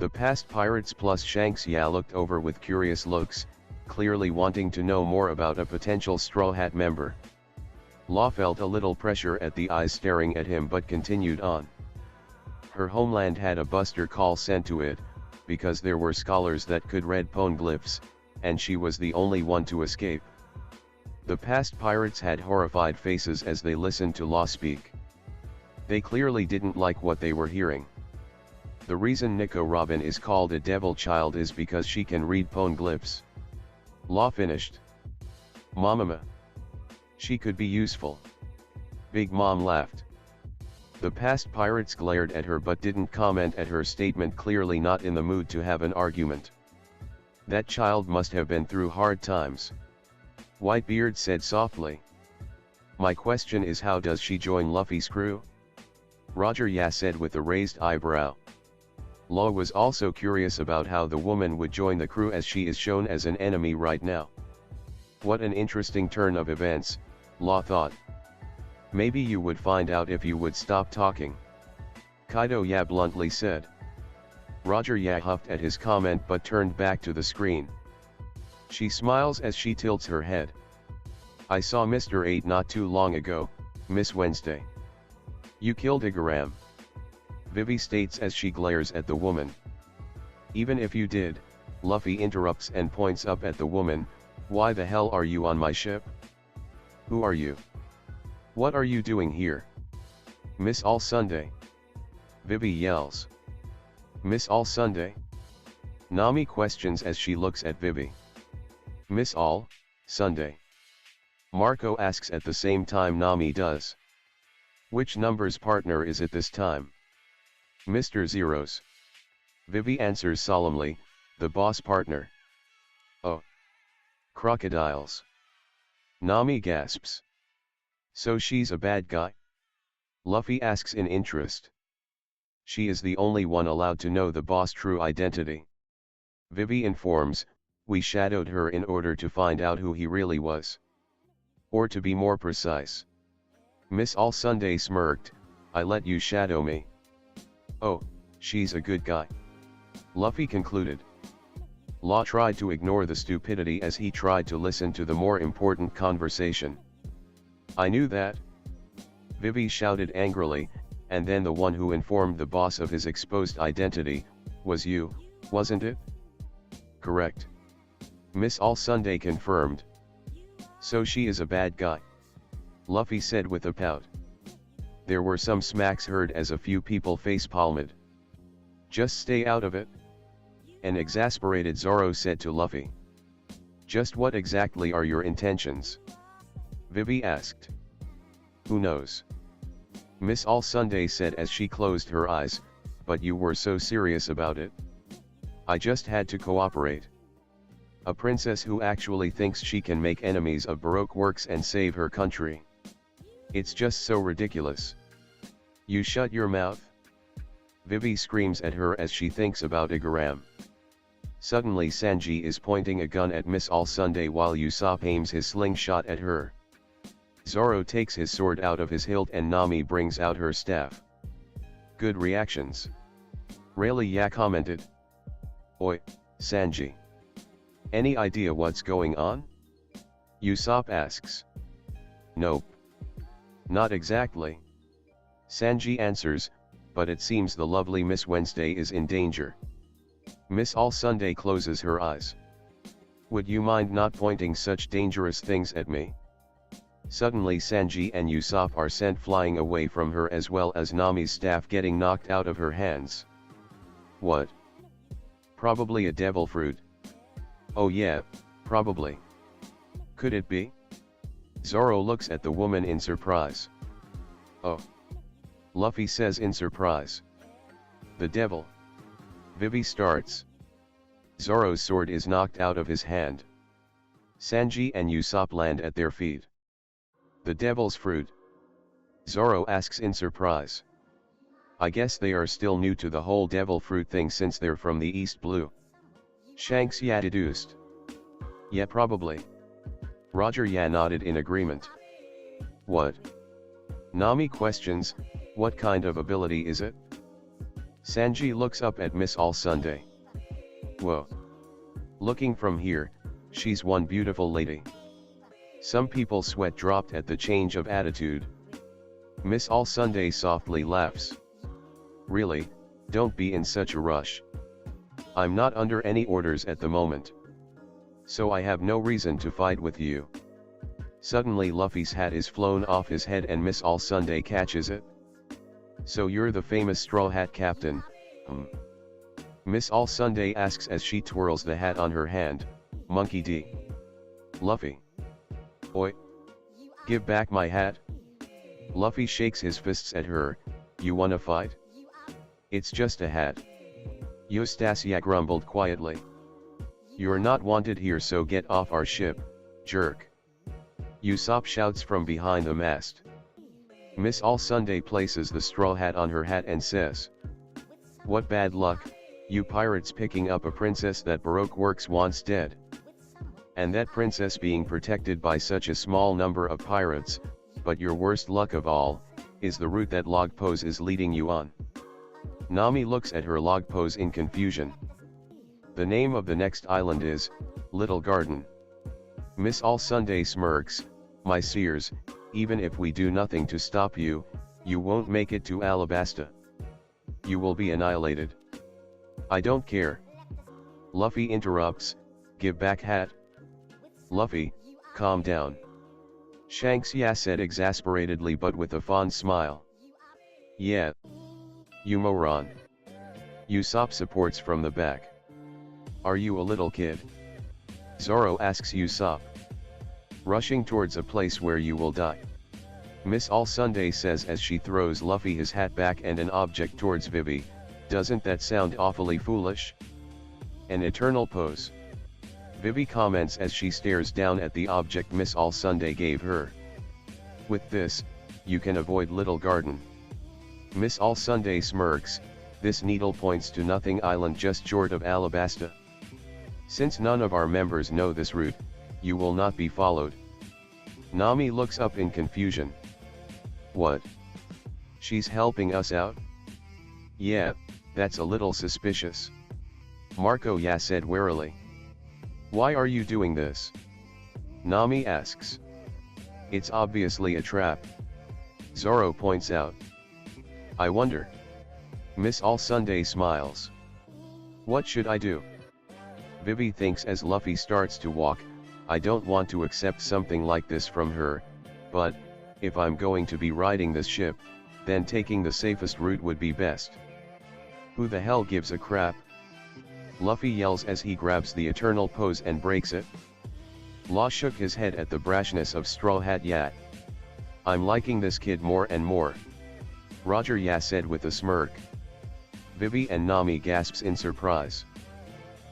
The past pirates plus Shanks looked over with curious looks, clearly wanting to know more about a potential Straw Hat member. Law felt a little pressure at the eyes staring at him but continued on. Her homeland had a buster call sent to it, because there were scholars that could read poneglyphs, and she was the only one to escape. The past pirates had horrified faces as they listened to Law speak. They clearly didn't like what they were hearing. The reason Nico Robin is called a Devil Child is because she can read poneglyphs. Law finished. Mama. She could be useful. Big Mom laughed. The past pirates glared at her but didn't comment at her statement, clearly not in the mood to have an argument. That child must have been through hard times. Whitebeard said softly. My question is, how does she join Luffy's crew? Roger said with a raised eyebrow. Law was also curious about how the woman would join the crew as she is shown as an enemy right now. What an interesting turn of events, Law thought. Maybe you would find out if you would stop talking. Kaido bluntly said. Roger huffed at his comment but turned back to the screen. She smiles as she tilts her head. I saw Mr. 8 not too long ago, Miss Wednesday. You killed Igaram. Vivi states as she glares at the woman. Even if you did, Luffy interrupts and points up at the woman, why the hell are you on my ship? Who are you? What are you doing here? Miss All Sunday. Vivi yells. Miss All Sunday? Nami questions as she looks at Vivi. Miss All Sunday? Marco asks at the same time Nami does. Which number's partner is it this time? Mr. Zero's. Vivi answers solemnly, the boss partner. Oh. Crocodiles. Nami gasps. So she's a bad guy? Luffy asks in interest. She is the only one allowed to know the boss' true identity. Vivi informs, we shadowed her in order to find out who he really was. Or to be more precise. Miss All Sunday smirked, I let you shadow me. Oh, she's a good guy. Luffy concluded. Law tried to ignore the stupidity as he tried to listen to the more important conversation. I knew that. Vivi shouted angrily, and then the one who informed the boss of his exposed identity, was you, wasn't it? Correct. Miss All Sunday confirmed. So she is a bad guy. Luffy said with a pout. There were some smacks heard as a few people face-palmed. Just stay out of it. An exasperated Zoro said to Luffy. Just what exactly are your intentions? Vivi asked. Who knows? Miss All Sunday said as she closed her eyes, but you were so serious about it. I just had to cooperate. A princess who actually thinks she can make enemies of Baroque works and save her country. It's just so ridiculous. You shut your mouth. Vivi screams at her as she thinks about Igaram. Suddenly Sanji is pointing a gun at Miss All Sunday while Usopp aims his slingshot at her. Zoro takes his sword out of his hilt and Nami brings out her staff. Good reactions. Rayleigh Ya commented. Oi, Sanji. Any idea what's going on? Usopp asks. Nope. Not exactly. Sanji answers, but it seems the lovely Miss Wednesday is in danger. Miss All Sunday closes her eyes. Would you mind not pointing such dangerous things at me? Suddenly Sanji and Usopp are sent flying away from her as well as Nami's staff getting knocked out of her hands. What? Probably a devil fruit. Oh yeah, probably. Could it be? Zoro looks at the woman in surprise. Oh. Luffy says in surprise. The devil. Vivi starts. Zoro's sword is knocked out of his hand. Sanji and Usopp land at their feet. The devil's fruit? Zoro asks in surprise. I guess they are still new to the whole devil fruit thing since they're from the East Blue. Shanks Ya deduced. Yeah, probably. Roger Ya nodded in agreement. What? Nami questions, what kind of ability is it? Sanji looks up at Miss All Sunday. Whoa. Looking from here, she's one beautiful lady. Some people's sweat dropped at the change of attitude. Miss All Sunday softly laughs. Really, don't be in such a rush. I'm not under any orders at the moment. So I have no reason to fight with you. Suddenly Luffy's hat is flown off his head and Miss All Sunday catches it. So you're the famous Straw Hat Captain, Miss All Sunday asks as she twirls the hat on her hand. Monkey D. Luffy. Oi. Give back my hat. Luffy shakes his fists at her. You wanna fight? It's just a hat. Eustacia grumbled quietly. You're not wanted here, so get off our ship, jerk. Usopp shouts from behind the mast. Miss All Sunday places the straw hat on her hat and says. What bad luck, you pirates picking up a princess that Baroque Works wants dead. And that princess being protected by such a small number of pirates, but your worst luck of all, is the route that Log Pose is leading you on. Nami looks at her Log Pose in confusion. The name of the next island is, Little Garden. Miss All Sunday smirks, my seers, even if we do nothing to stop you, you won't make it to Alabasta. You will be annihilated. I don't care. Luffy interrupts, give back hat. Luffy, calm down. Shanks Ya said exasperatedly but with a fond smile. Yeah. You moron. Usopp supports from the back. Are you a little kid? Zoro asks Usopp. Rushing towards a place where you will die. Miss All Sunday says as she throws Luffy his hat back and an object towards Vivi, doesn't that sound awfully foolish? An eternal pose. Vivi comments as she stares down at the object Miss All Sunday gave her. With this, you can avoid Little Garden. Miss All Sunday smirks, this needle points to Nothing Island just short of Alabasta. Since none of our members know this route, you will not be followed. Nami looks up in confusion. What? She's helping us out? Yeah, that's a little suspicious. Marco Ya said warily. Why are you doing this? Nami asks. It's obviously a trap. Zoro points out. I wonder. Miss All Sunday smiles. What should I do? Vivi thinks as Luffy starts to walk, I don't want to accept something like this from her, but, if I'm going to be riding this ship, then taking the safest route would be best. Who the hell gives a crap? Luffy yells as he grabs the eternal pose and breaks it. Law shook his head at the brashness of Straw Hat Ya. I'm liking this kid more and more. Roger Ya said with a smirk. Vivi and Nami gasps in surprise.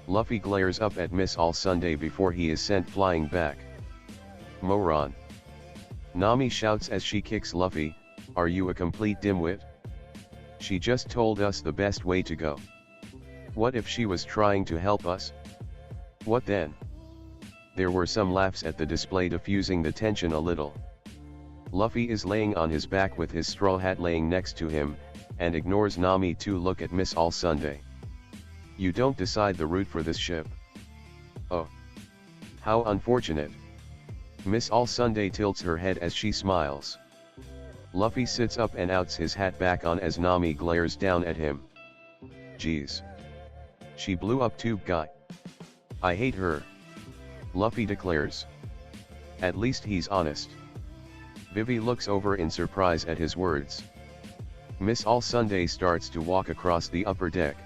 Luffy glares up at Miss All Sunday before he is sent flying back. Moron. Nami shouts as she kicks Luffy, are you a complete dimwit? She just told us the best way to go. What if she was trying to help us? What then? There were some laughs at the display, diffusing the tension a little. Luffy is laying on his back with his straw hat laying next to him, and ignores Nami to look at Miss All Sunday. You don't decide the route for this ship. Oh. How unfortunate. Miss All Sunday tilts her head as she smiles. Luffy sits up and outs his hat back on as Nami glares down at him. Geez. She blew up tube guy. I hate her. Luffy declares. At least he's honest. Vivi looks over in surprise at his words. Miss All Sunday starts to walk across the upper deck.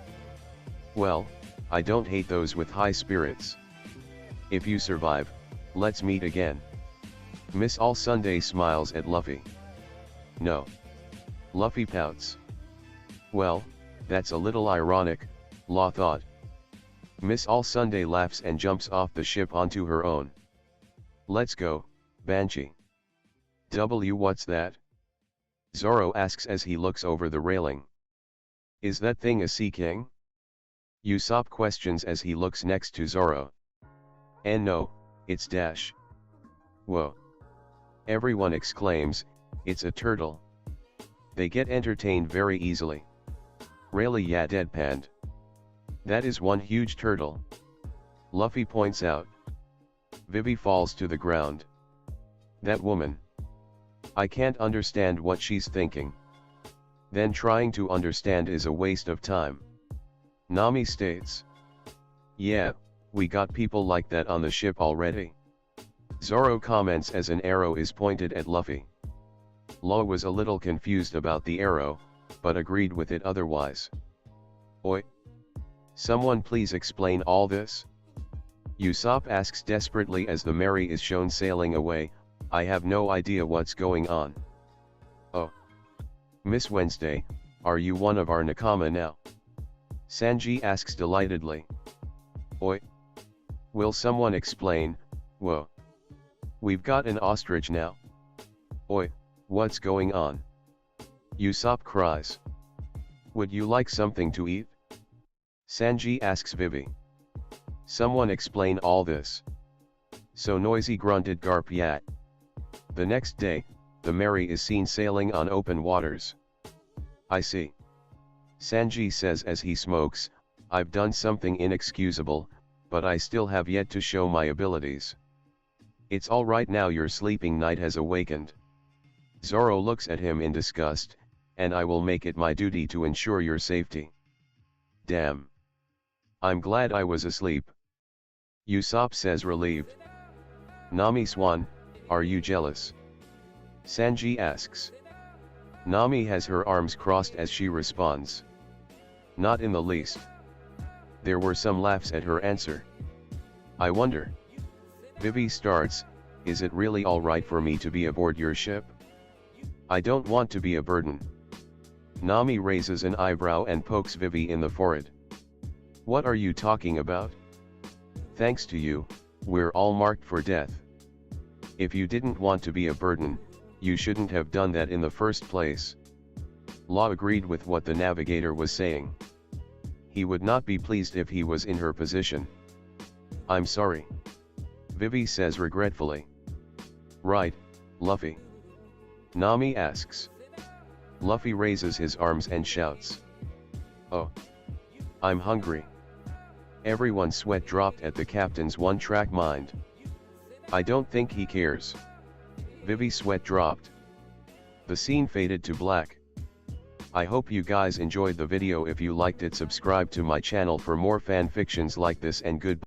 Well, I don't hate those with high spirits. If you survive, let's meet again. Miss All Sunday smiles at Luffy. No. Luffy pouts. Well, that's a little ironic, Law thought. Miss All Sunday laughs and jumps off the ship onto her own. Let's go, Banshee. What's that? Zoro asks as he looks over the railing. Is that thing a sea king? Usopp questions as he looks next to Zoro. And no, it's Dash. Whoa. Everyone exclaims, it's a turtle. They get entertained very easily. Really ya deadpanned. That is one huge turtle. Luffy points out. Vivi falls to the ground. That woman. I can't understand what she's thinking. Then trying to understand is a waste of time. Nami states. Yeah, we got people like that on the ship already. Zoro comments as an arrow is pointed at Luffy. Law was a little confused about the arrow, but agreed with it otherwise. Oi! Someone please explain all this? Usopp asks desperately as the Mary is shown sailing away. I have no idea what's going on. Oh. Miss Wednesday, are you one of our Nakama now? Sanji asks delightedly. Oi. Will someone explain? Whoa. We've got an ostrich now. Oi, what's going on? Usopp cries. Would you like something to eat? Sanji asks Vivi. Someone explain all this. So noisy grunted Garp Yat. The next day, the Mary is seen sailing on open waters. I see. Sanji says as he smokes, I've done something inexcusable, but I still have yet to show my abilities. It's all right now, your sleeping knight has awakened. Zoro looks at him in disgust, and I will make it my duty to ensure your safety. Damn. I'm glad I was asleep. Usopp says relieved. Nami Swan, are you jealous? Sanji asks. Nami has her arms crossed as she responds. Not in the least. There were some laughs at her answer. I wonder. Vivi starts, is it really alright for me to be aboard your ship? I don't want to be a burden. Nami raises an eyebrow and pokes Vivi in the forehead. What are you talking about? Thanks to you, we're all marked for death. If you didn't want to be a burden, you shouldn't have done that in the first place. Law agreed with what the navigator was saying. He would not be pleased if he was in her position. I'm sorry. Vivi says regretfully. Right, Luffy? Nami asks. Luffy raises his arms and shouts. Oh. I'm hungry. Everyone's sweat dropped at the captain's one-track mind. I don't think he cares. Vivi's sweat dropped. The scene faded to black. I hope you guys enjoyed the video. If you liked it, subscribe to my channel for more fan fictions like this, and goodbye.